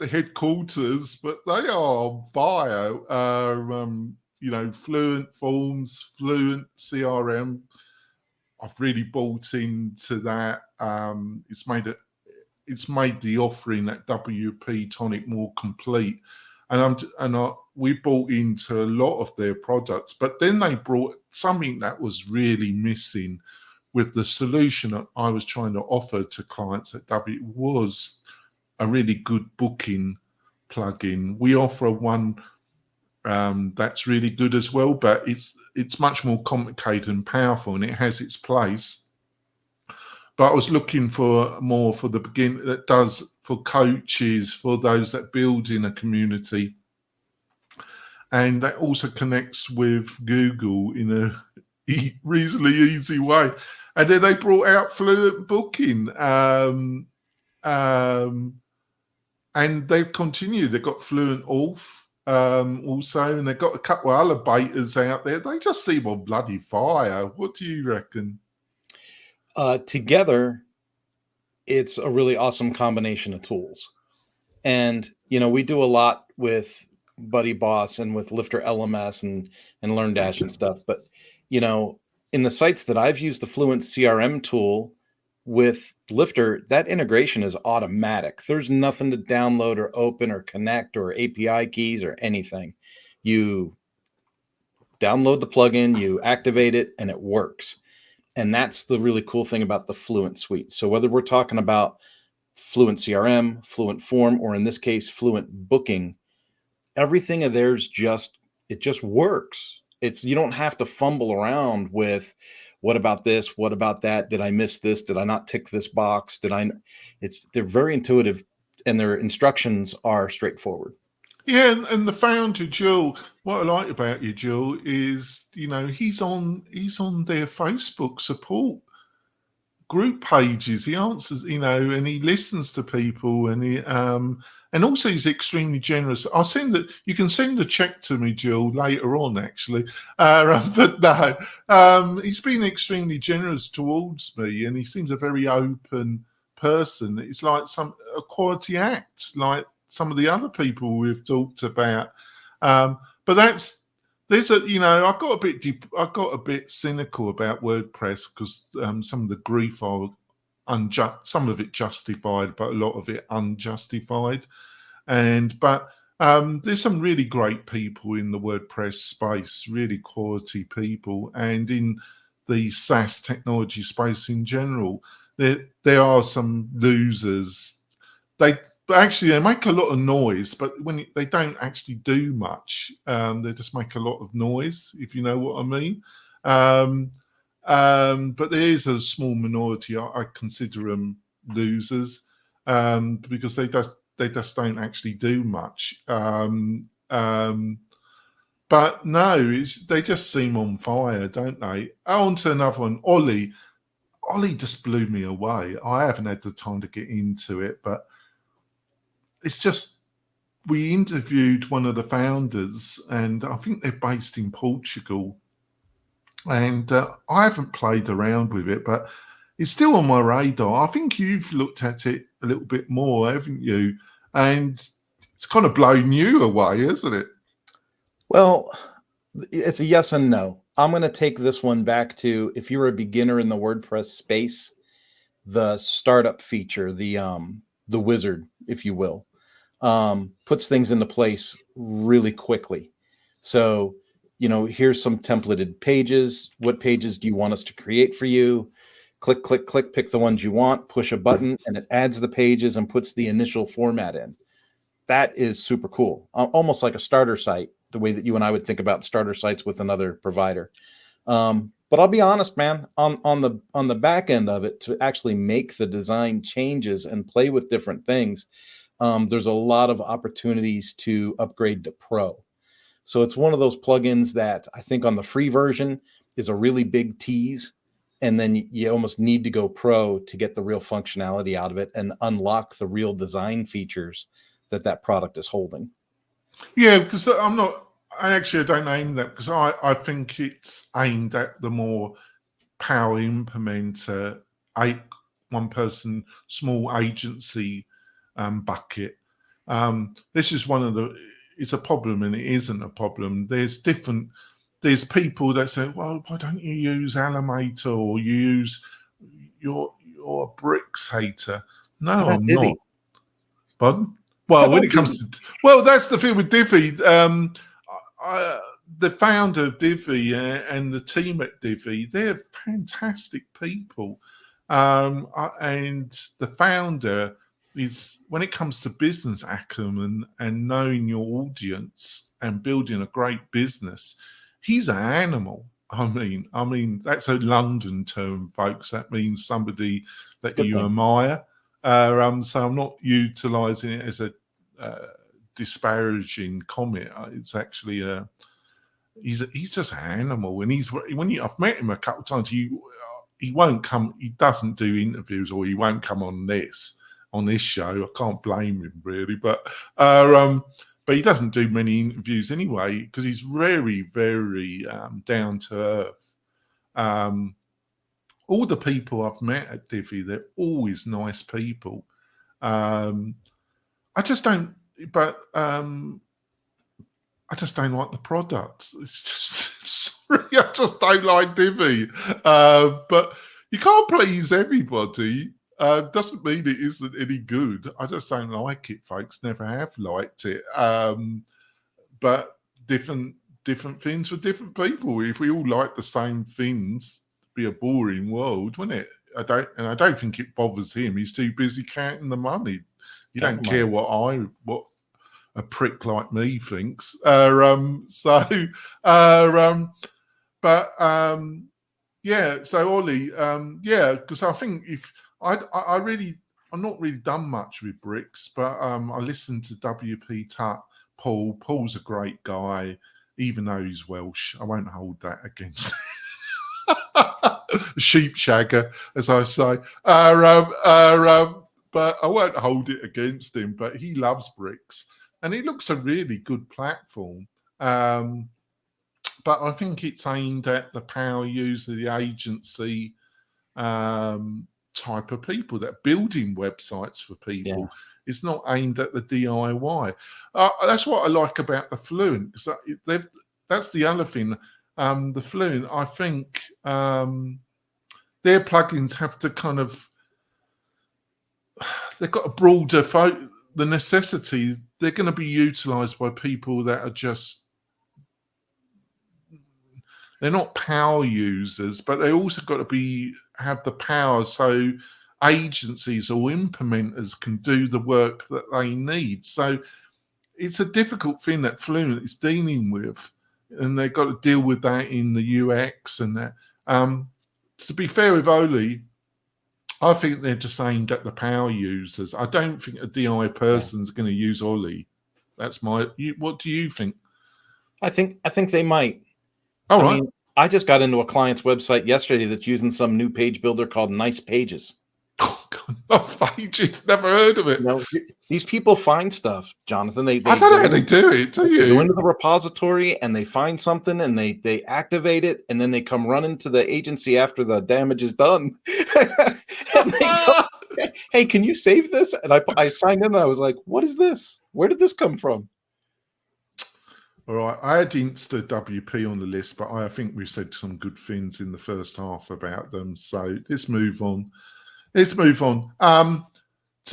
headquarters, but they are on fire. Fluent Forms, Fluent CRM. I've really bought into that. It's made the offering at WP-Tonic more complete, we bought into a lot of their products. But then they brought something that was really missing with the solution that I was trying to offer to clients at W. Was a really good booking plugin. We offer one that's really good as well, but it's much more complicated and powerful, and it has its place. But I was looking for more for the beginning that does for coaches, for those that build in a community. And that also connects with Google in a reasonably easy way. And then they brought out Fluent Booking. And they've continued. They've got Fluent Auth also, and they've got a couple of other betas out there. They just seem on bloody fire. What do you reckon? Together, it's a really awesome combination of tools. And, we do a lot with BuddyBoss and with Lifter LMS and LearnDash and stuff. But, in the sites that I've used the Fluent CRM tool with Lifter, that integration is automatic. There's nothing to download or open or connect or API keys or anything. You download the plugin, you activate it, and it works. And that's the really cool thing about the Fluent suite. So whether we're talking about Fluent CRM, Fluent Form, or in this case, Fluent Booking, everything of theirs just works. You don't have to fumble around with what about this, what about that? Did I miss this? Did I not tick this box? They're very intuitive, and their instructions are straightforward. Yeah, and the founder, Joel, what I like about you, Joel, is he's on their Facebook support group pages. He answers, and he listens to people, and also he's extremely generous. I'll send that. You can send the check to me, Jill, later on, actually. But no, he's been extremely generous towards me, and he seems a very open person. It's like a quality act, like some of the other people we've talked about. But I got a bit cynical about WordPress because some of the grief some of it justified, but a lot of it unjustified. But there's some really great people in the WordPress space, really quality people, and in the SaaS technology space in general, there are some losers. They make a lot of noise, but when they don't actually do much, they just make a lot of noise, if you know what I mean. But there is a small minority. I consider them losers because they just don't actually do much. But no, they just seem on fire, don't they? On to another one, Ollie. Ollie just blew me away. I haven't had the time to get into it, but it's just, we interviewed one of the founders, and I think they're based in Portugal. And I haven't played around with it, but it's still on my radar. I think you've looked at it a little bit more, haven't you? And it's kind of blown you away, isn't it? Well, it's a yes and no. I'm going to take this one back to, if you're a beginner in the WordPress space, the startup feature, the wizard, if you will, puts things into place really quickly. So, here's some templated pages. What pages do you want us to create for you? Click, click, click, pick the ones you want, push a button, and it adds the pages and puts the initial format in. That is super cool. Almost like a starter site, the way that you and I would think about starter sites with another provider. But I'll be honest, man, on the back end of it, to actually make the design changes and play with different things, there's a lot of opportunities to upgrade to Pro. So it's one of those plugins that I think on the free version is a really big tease. And then you almost need to go Pro to get the real functionality out of it and unlock the real design features that product is holding. Yeah, because I don't aim that, because I think it's aimed at the more power implementer, one person, small agency bucket. This is it's a problem, and it isn't a problem. There's people that say, well, why don't you use Animator, or you use you're a bricks hater? No, I'm Divi? not. Pardon? Well, when it comes to, that's the thing with Divi. The founder of Divi and the team at Divi, they're fantastic people. And the founder is, when it comes to business acumen and knowing your audience and building a great business, he's an animal. I mean, that's a London term, folks. That means somebody that you admire. So I'm not utilising it as a disparaging comment. It's actually he's just an animal, and I've met him a couple of times. He won't come. He doesn't do interviews, or he won't come on this show. I can't blame him really, but he doesn't do many interviews anyway, because he's very, very down to earth. All the people I've met at Divi, they're always nice people. I just don't like the product. It's just, sorry, I just don't like Divi. But you can't please everybody. Doesn't mean it isn't any good. I just don't like it, folks. Never have liked it. But different things for different people. If we all like the same things, it'd be a boring world, wouldn't it? I don't think it bothers him. He's too busy counting the money. He don't care what a prick like me thinks. Yeah. So Ollie, because I think I'm not really done much with bricks, but I listened to WP-Tonic. Paul's a great guy, even though he's Welsh. I won't hold that against him. sheep shagger, as I say. But I won't hold it against him. But he loves bricks, and it looks a really good platform. But I think it's aimed at the power user, the agency type of people that are building websites for people. Yeah. It's not aimed at the DIY. That's what I like about the Fluent. That's the other thing. The Fluent, I think their plugins have to kind of, they've got a broader the necessity. They're going to be utilized by people that are just, they're not power users, but they also got to have the power so agencies or implementers can do the work that they need. So it's a difficult thing that Fluent is dealing with, and they've got to deal with that in the UX and that. To be fair with Oli, I think they're just aimed at the power users. I don't think a DI person's going to use Oli. That's what do you think? I think they might. All I right. mean, I just got into a client's website yesterday that's using some new page builder called Nice Pages. Oh, God, Nice Pages. Never heard of it. You know, these people find stuff, Jonathan. I don't know how they do it, do you? They go into the repository and they find something and they activate it, and then they come running to the agency after the damage is done. And they go, hey, can you save this? And I signed in and I was like, what is this? Where did this come from? All right, I had Insta WP on the list, but I think we've said some good things in the first half about them. So let's move on. To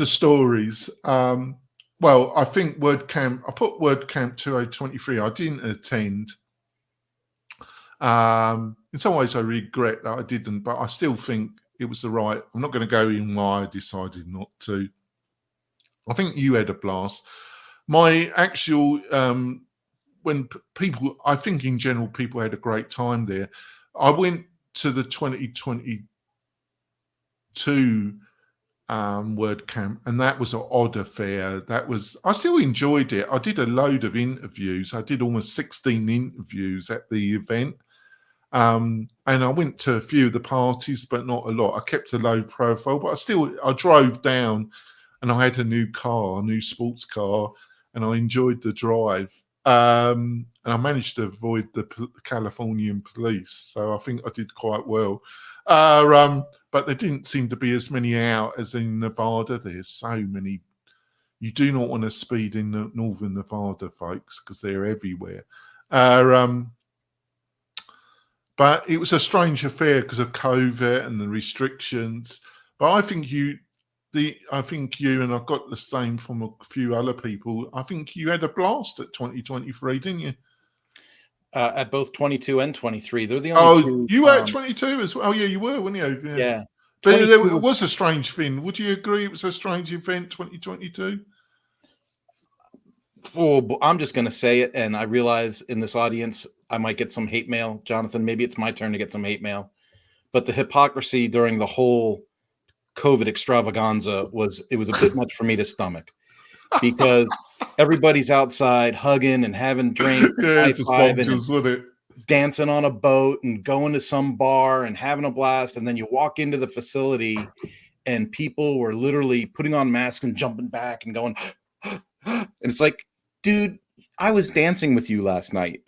stories. Well, I think WordCamp, I put WordCamp 2023. I didn't attend. In some ways, I regret that I didn't, but I still think it was the right. I'm not going to go in why I decided not to. I think you had a blast. My actual, when people, I think in general, people had a great time there. I went to the 2022 WordCamp, and that was an odd affair. I still enjoyed it. I did a load of interviews. I did almost 16 interviews at the event. And I went to a few of the parties, but not a lot. I kept a low profile, but I drove down, and I had a new sports car, and I enjoyed the drive. And I managed to avoid the Californian police, so I think I did quite well. But there didn't seem to be as many out as in Nevada. There's so many. You do not want to speed in the northern Nevada, folks, because they're everywhere. But it was a strange affair because of COVID and the restrictions. But I think you, and I've got the same from a few other people. I think you had a blast at 2023, didn't you? At both 22 and 23. They're the only two. You were at 22 as well. Oh, yeah, you were, weren't you? Yeah. But it was a strange thing. Would you agree it was a strange event, 2022? Oh, I'm just going to say it, and I realize in this audience I might get some hate mail. Jonathan, maybe it's my turn to get some hate mail. But the hypocrisy during the whole COVID extravaganza was a bit much for me to stomach, because everybody's outside hugging and having drinks, yeah, it's just bonkers, wasn't it? Dancing on a boat and going to some bar and having a blast, and then you walk into the facility and people were literally putting on masks and jumping back and going and it's like, dude, I was dancing with you last night.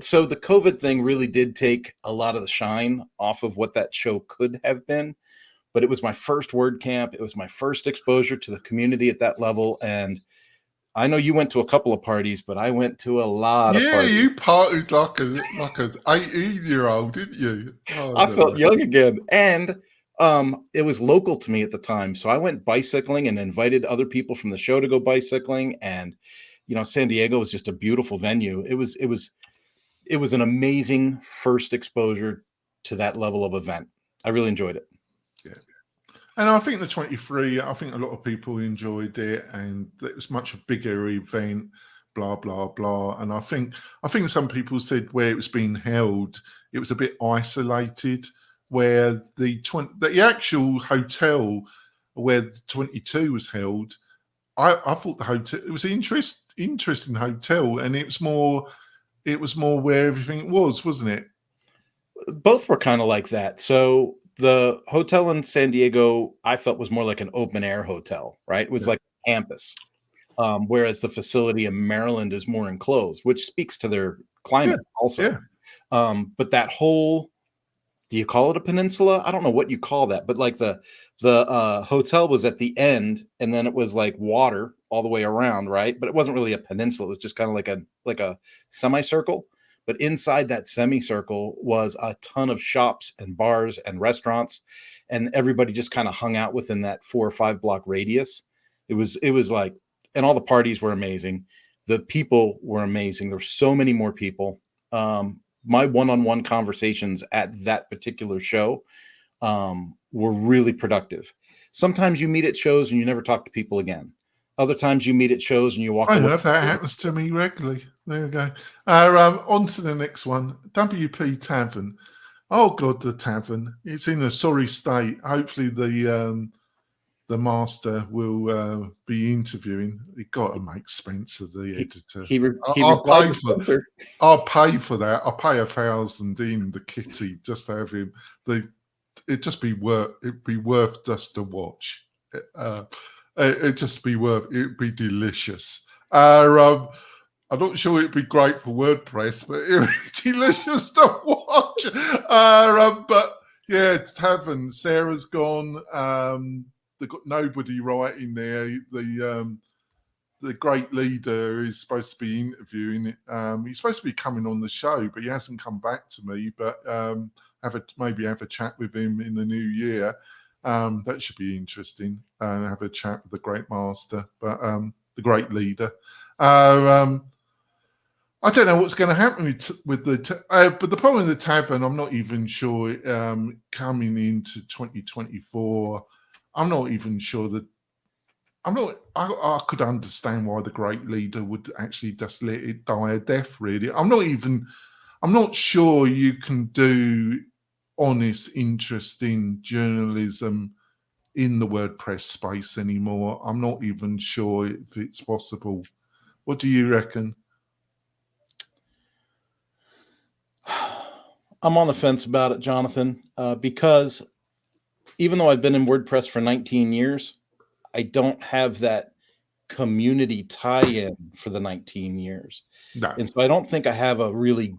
So the COVID thing really did take a lot of the shine off of what that show could have been. But it was my first WordCamp. It was my first exposure to the community at that level. And I know you went to a couple of parties, but I went to a lot of parties. Yeah, you partied like an 18-year-old, didn't you? Oh, I felt young again. And it was local to me at the time. So I went bicycling and invited other people from the show to go bicycling. And, you know, San Diego was just a beautiful venue. It was an amazing first exposure to that level of event. I really enjoyed it. Yeah. And I think the 23, I think a lot of people enjoyed it, and it was much a bigger event, blah, blah, blah. And I think some people said where it was being held, it was a bit isolated, where the actual hotel where the 22 was held, I thought the hotel, it was an interesting hotel, and it was more where everything was, wasn't it? both were kind of like that. So the hotel in San Diego, I felt was more like an open air hotel, right? It was like a campus. Whereas the facility in Maryland is more enclosed, which speaks to their climate also. Yeah. But that whole, do you call it a peninsula? I don't know what you call that, but like the hotel was at the end, and then it was like water all the way around, right? But it wasn't really a peninsula. It was just kind of like a semicircle. But inside that semicircle was a ton of shops and bars and restaurants, and everybody just kind of hung out within that 4 or 5 block radius. It was like, and all the parties were amazing. The people were amazing. There were so many more people. My one-on-one conversations at that particular show were really productive. Sometimes you meet at shows and you never talk to people again. Other times you meet at shows and you walk I away. know that happens to me regularly. There we go. On to the next one. WP Tavern. Oh God, the tavern. It's in a sorry state. Hopefully the master will be interviewing. You got to make Spencer the editor. I'll pay for that. I'll pay 1,000 in the kitty just to have him. It'd be worth just to watch. It'd be delicious. I'm not sure it'd be great for WordPress, but it'd be delicious to watch. But yeah, tavern. Sarah's gone. They've got nobody right in there. The great leader is supposed to be interviewing it. He's supposed to be coming on the show, but he hasn't come back to me. But maybe have a chat with him in the new year. That should be interesting. Have a chat with the great master, but the great leader. I don't know what's going to happen with but the problem with the tavern, I'm not even sure. Coming into 2024, I'm not even sure that. I could understand why the great leader would actually just let it die a death. Really, I'm not sure you can do honest, interesting journalism in the WordPress space anymore. I'm not even sure if it's possible. What do you reckon? I'm on the fence about it, Jonathan, because even though I've been in WordPress for 19 years, I don't have that community tie-in for the 19 years. No. And so I don't think I have a really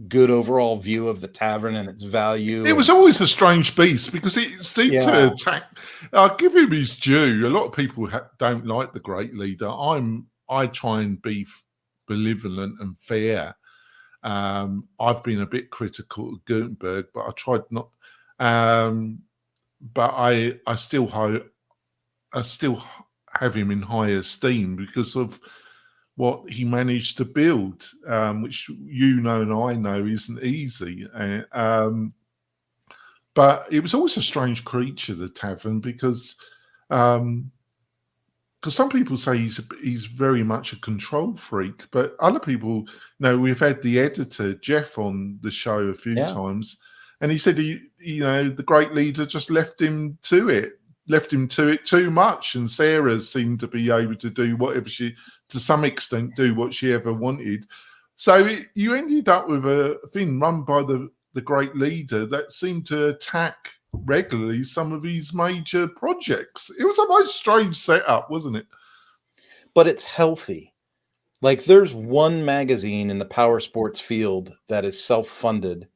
good overall view of the tavern and its value. It was always a strange beast because it seemed to attack. I'll give him his due. A lot of people don't like the great leader. I try and be benevolent and fair. I've been a bit critical of Gutenberg, but I tried not. But I still have him in high esteem because of what he managed to build, which and I know isn't easy. But it was always a strange creature, the tavern, because some people say he's very much a control freak, but other people, we've had the editor Jeff on the show a few times, and he said the great leader just left him to it too much, and Sarah seemed to be able to do whatever to some extent, do what she ever wanted. So you ended up with a thing run by the great leader that seemed to attack regularly some of his major projects. It was a most strange setup, wasn't it? But it's healthy. Like, there's one magazine in the power sports field that is self-funded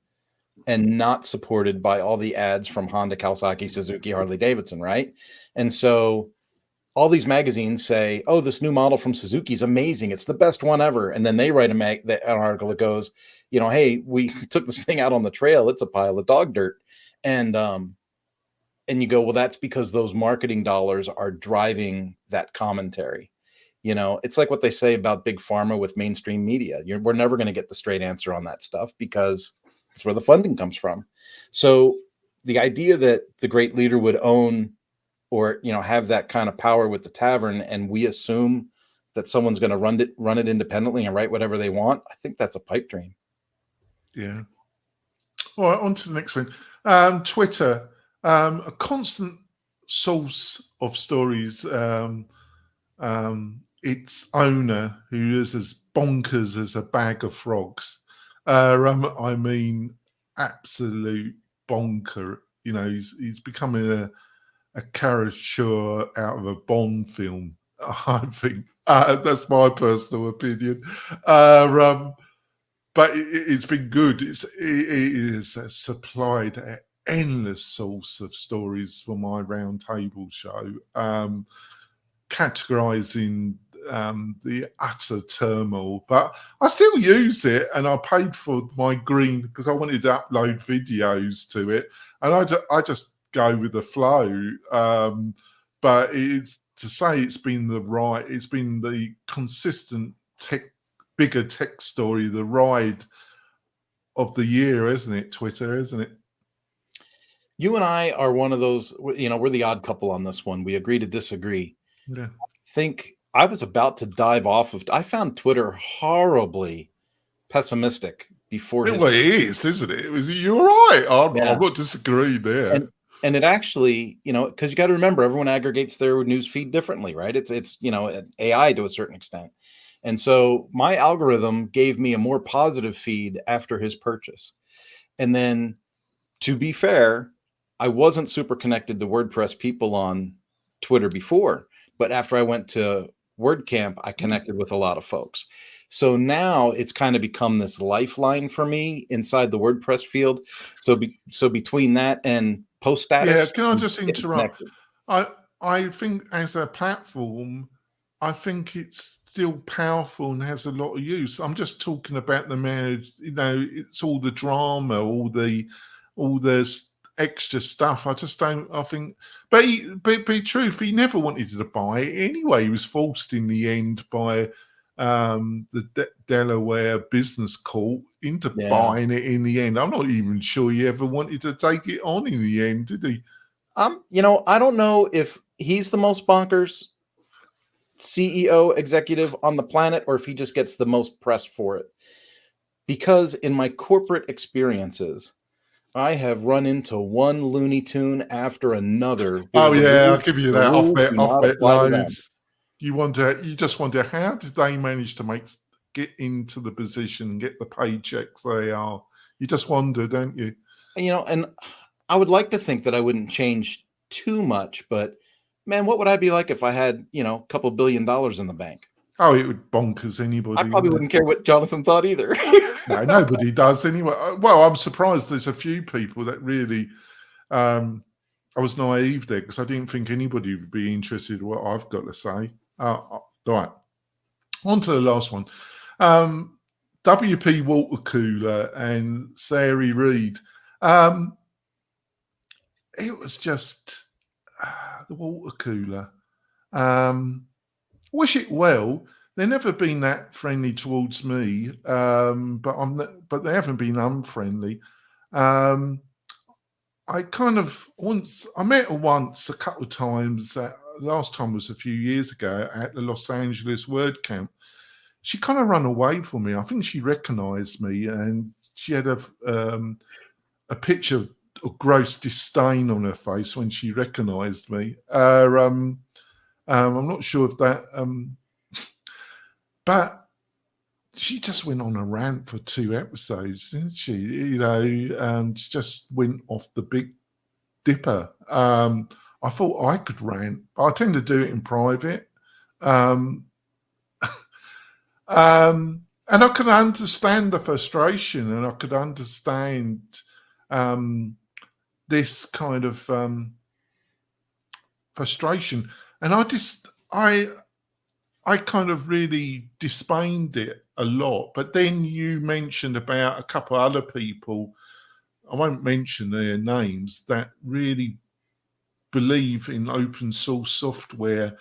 and not supported by all the ads from Honda, Kawasaki, Suzuki, Harley Davidson, right? And so all these magazines say, oh, this new model from Suzuki is amazing. It's the best one ever. And then they write an article that goes, hey, we took this thing out on the trail. It's a pile of dog dirt. And you go, well, that's because those marketing dollars are driving that commentary. It's like what they say about big pharma with mainstream media. We're never going to get the straight answer on that stuff because it's where the funding comes from. So the idea that the great leader would own or have that kind of power with the tavern, and we assume that someone's going to run it independently and write whatever they want, I think that's a pipe dream. Yeah. All right, on to the next one. Twitter, a constant source of stories. Its owner, who is as bonkers as a bag of frogs. absolute bonker. You know, he's becoming a caricature out of a Bond film. I think that's my personal opinion. But it's been good. It is supplied an endless source of stories for my roundtable show, categorizing the utter turmoil. But I still use it, and I paid for my green because I wanted to upload videos to it, and I just go with the flow. But it's to say it's been the consistent bigger tech story, the ride of the year, isn't it? Twitter, isn't it? You and I are one of those, you know, we're the odd couple on this one. We agree to disagree. Yeah. I think I was about to dive off of, I found Twitter horribly pessimistic before his. Well, it is, isn't it? You're right. I'm not disagreeing there. And it actually, you know, because you got to remember, everyone aggregates their news feed differently, right? It's you know, AI to a certain extent. And so my algorithm gave me a more positive feed after his purchase. And then, to be fair, I wasn't super connected to WordPress people on Twitter before, but after I went to WordCamp, I connected with a lot of folks. So now it's kind of become this lifeline for me inside the WordPress field. So between that and post status. Yeah, can I just interrupt? I think as a platform, I think it's still powerful and has a lot of use. I'm just talking about the marriage, you know, it's all the drama, all the extra stuff. I just don't, I think, but be truth, he never wanted to buy it anyway. He was forced in the end by the Delaware Business Court into buying it in the end. I'm not even sure he ever wanted to take it on in the end, did he? You know, I don't know if he's the most bonkers CEO executive on the planet or if he just gets the most press for it. Because in my corporate experiences, I have run into one Looney Tune after another. Oh yeah, I'll give you that off bet loads. You just wonder how did they manage to get into the position and get the paychecks they are. You just wonder, don't you? You know, and I would like to think that I wouldn't change too much, but man, what would I be like if I had, you know, a couple $1 billion in the bank? Oh, it would bonkers anybody. I probably wouldn't care what Jonathan thought either. No, nobody does anyway. Well, I'm surprised there's a few people that really, I was naive there because I didn't think anybody would be interested in what I've got to say. Right. On to the last one. WP water cooler and Sari Reid. It was just the water cooler. Wish it well. They've never been that friendly towards me, but they haven't been unfriendly. I met her once a couple of times. Last time was a few years ago at the Los Angeles WordCamp. She kind of ran away from me. I think she recognized me, and she had a picture of gross disdain on her face when she recognized me. I'm not sure if that, but she just went on a rant for 2 episodes, didn't she? You know, she just went off the Big Dipper. I thought I could rant, but I tend to do it in private. And I could understand the frustration, and I could understand this kind of frustration. And I kind of really disdained it a lot. But then you mentioned about a couple of other people, I won't mention their names, that really believe in open source software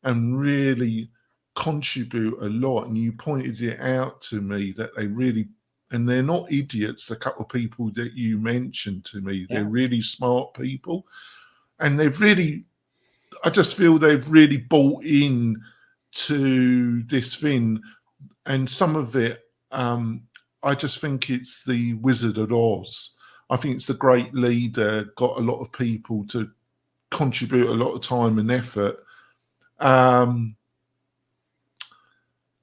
and really contribute a lot. And you pointed it out to me that they really, and they're not idiots, the couple of people that you mentioned to me, they're really smart people. And they've really, I just feel they've really bought in to this thing. And some of it, I just think it's the Wizard of Oz. I think it's the great leader, got a lot of people to contribute a lot of time and effort. And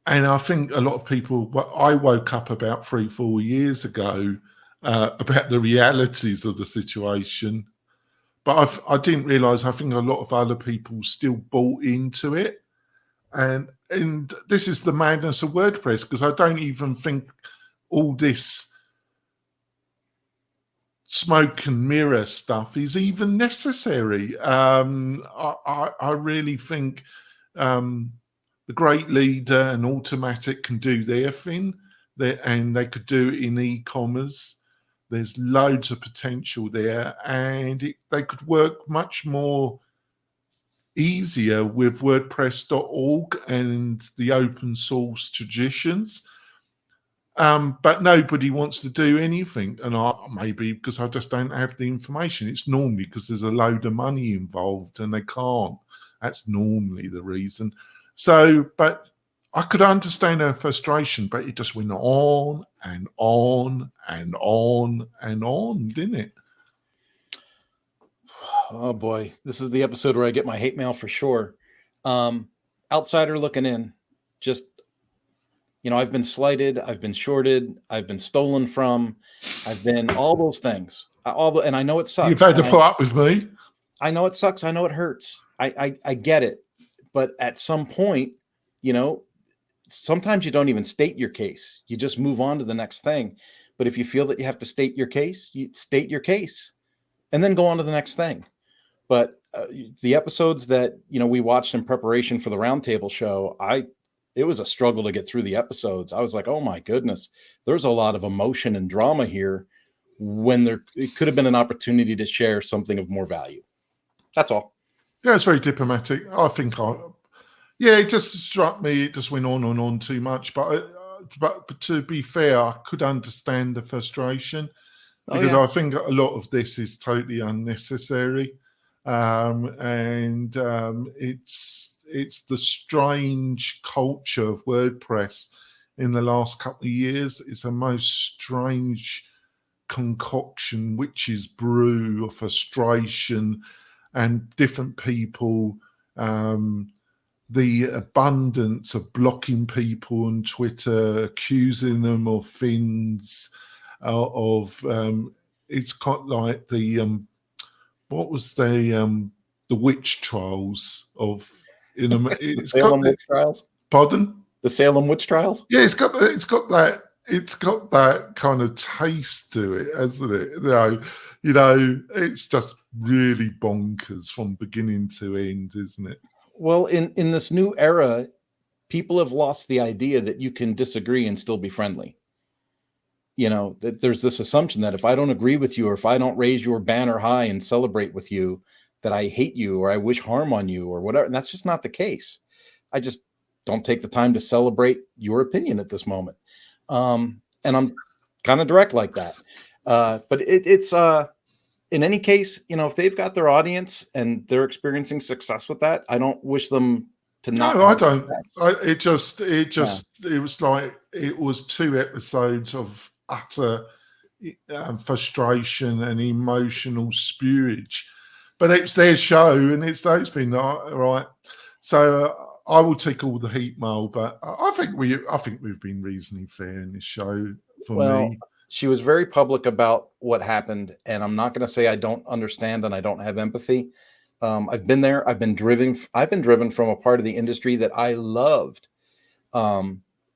I think a lot of people, I woke up about 3-4 years ago about the realities of the situation. But I didn't realise, I think a lot of other people still bought into it. And this is the madness of WordPress, because I don't even think all this smoke and mirror stuff is even necessary. I really think the Great Leader and Automatic can do their thing, and they could do it in e-commerce. There's loads of potential there, and they could work much more easier with WordPress.org and the open source traditions. But nobody wants to do anything, and maybe because I just don't have the information. It's normally because there's a load of money involved and they can't. That's normally the reason. So, but I could understand her frustration, but it just went on and on and on and on, didn't it? Oh boy, this is the episode where I get my hate mail for sure. Outsider looking in, just, you know, I've been slighted, I've been shorted, I've been stolen from, I've been all those things. And I know it sucks. You've had to put up with me. I know it sucks. I know it hurts. I get it. But at some point, you know, sometimes you don't even state your case. You just move on to the next thing. But if you feel that you have to state your case, you state your case and then go on to the next thing. But the episodes that, you know, we watched in preparation for the roundtable show, it was a struggle to get through the episodes. I was like, oh my goodness, there's a lot of emotion and drama here when it could have been an opportunity to share something of more value. That's all. Yeah, it's very diplomatic. I think it just struck me. It just went on and on too much. But to be fair, I could understand the frustration, because I think a lot of this is totally unnecessary. It's the strange culture of WordPress in the last couple of years. It's a most strange concoction, witch's brew of frustration and different people. The abundance of blocking people on Twitter, accusing them of things, it's kind of like the what was the witch trials of it's Salem witch trials. Pardon? The Salem witch trials. Yeah, it's got that kind of taste to it, hasn't it? You know, it's just really bonkers from beginning to end, isn't it? Well, in this new era, people have lost the idea that you can disagree and still be friendly. You know, that there's this assumption that if I don't agree with you, or if I don't raise your banner high and celebrate with you, that I hate you or I wish harm on you or whatever. And that's just not the case. I just don't take the time to celebrate your opinion at this moment. And I'm kind of direct like that. But it's in any case, you know, if they've got their audience and they're experiencing success with that, I don't wish them to not. No, I don't. It was like, it was 2 episodes of utter frustration and emotional spewage. But it's their show and it's those things, right? So I will take all the heat mail, but I think we've been reasonably fair in this show for me. She was very public about what happened, and I'm not going to say I don't understand and I don't have empathy. I've been there. I've been driven from a part of the industry that I loved.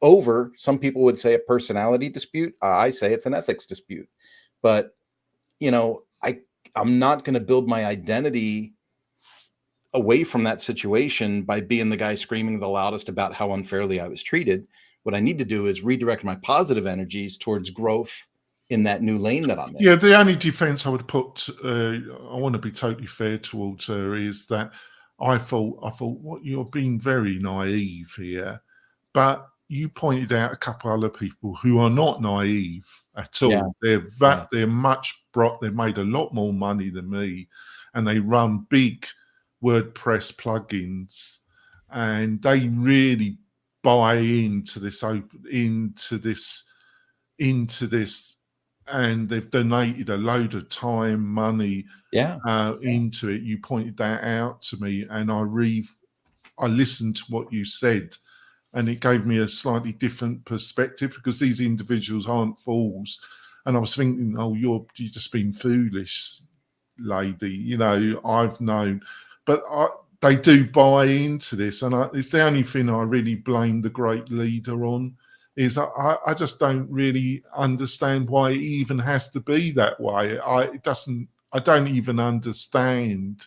Over, some people would say, a personality dispute. I say it's an ethics dispute. But, you know, I'm not going to build my identity away from that situation by being the guy screaming the loudest about how unfairly I was treated. What I need to do is redirect my positive energies towards growth in that new lane that I'm in. Yeah, the only defense I would put, I want to be totally fair towards her, is that I thought, what, you're being very naive here. But you pointed out a couple other people who are not naive at all. Yeah. They're much broad. They've made a lot more money than me, and they run big WordPress plugins, and they really buy into this, and they've donated a load of time, money, into it. You pointed that out to me, and I listened to what you said, and it gave me a slightly different perspective, because these individuals aren't fools. And I was thinking, oh, you're just being foolish, lady. You know, I've known, but they do buy into this, and it's the only thing I really blame the great leader on. Is I just don't really understand why it even has to be that way. I don't even understand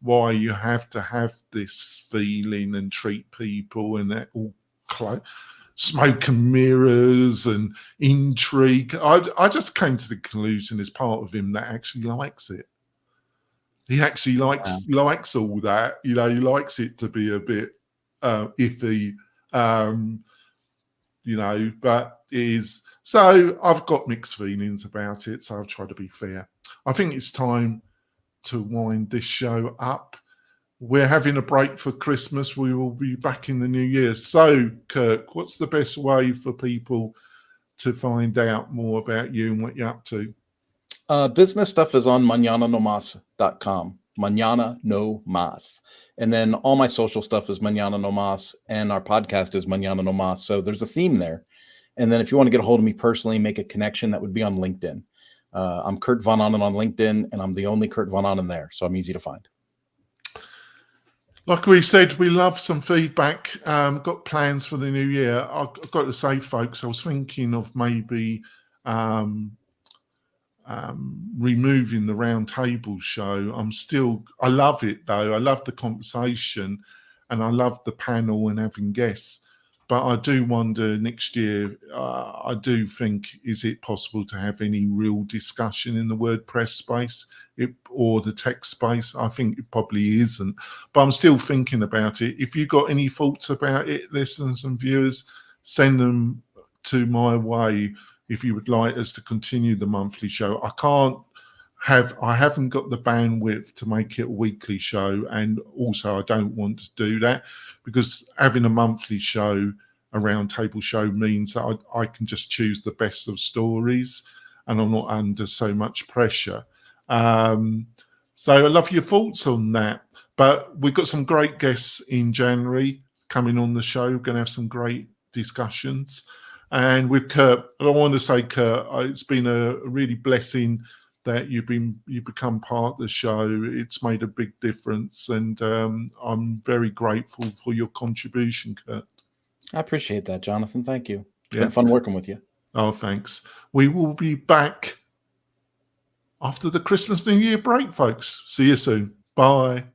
why you have to have this feeling and treat people and that all smoke and mirrors and intrigue. I just came to the conclusion as part of him that actually likes it. He actually likes all that. You know, he likes it to be a bit iffy. You know, but so I've got mixed feelings about it, so I'll try to be fair. I think it's time to wind this show up. We're having a break for Christmas. We will be back in the new year. So, Kirk, what's the best way for people to find out more about you and what you're up to? Business stuff is on manananomas.com. Mañana no mas. And then all my social stuff is Mañana no mas, and our podcast is Mañana no mas. So there's a theme there. And then if you want to get a hold of me personally, make a connection, that would be on LinkedIn. I'm Kurt Von Onen on LinkedIn, and I'm the only Kurt Von Onen there. So I'm easy to find. Like we said, we love some feedback. Got plans for the new year. I've got to say, folks, I was thinking of maybe removing the round table show. I love it though. I love the conversation and I love the panel and having guests. But I do wonder next year, I do think, is it possible to have any real discussion in the WordPress space or the tech space? I think it probably isn't. But I'm still thinking about it. If you've got any thoughts about it, listeners and viewers, send them to my way if you would like us to continue the monthly show. I haven't got the bandwidth to make it a weekly show, and also I don't want to do that because having a monthly show, a round table show, means that I can just choose the best of stories and I'm not under so much pressure. So I love your thoughts on that. But we've got some great guests in January coming on the show. We're going to have some great discussions. And with Kurt, I want to say, Kurt, it's been a really blessing that you've become part of the show. It's made a big difference, and I'm very grateful for your contribution, Kurt. I appreciate that, Jonathan. Thank you. It's been fun working with you. Oh, thanks. We will be back after the Christmas New Year break, folks. See you soon. Bye.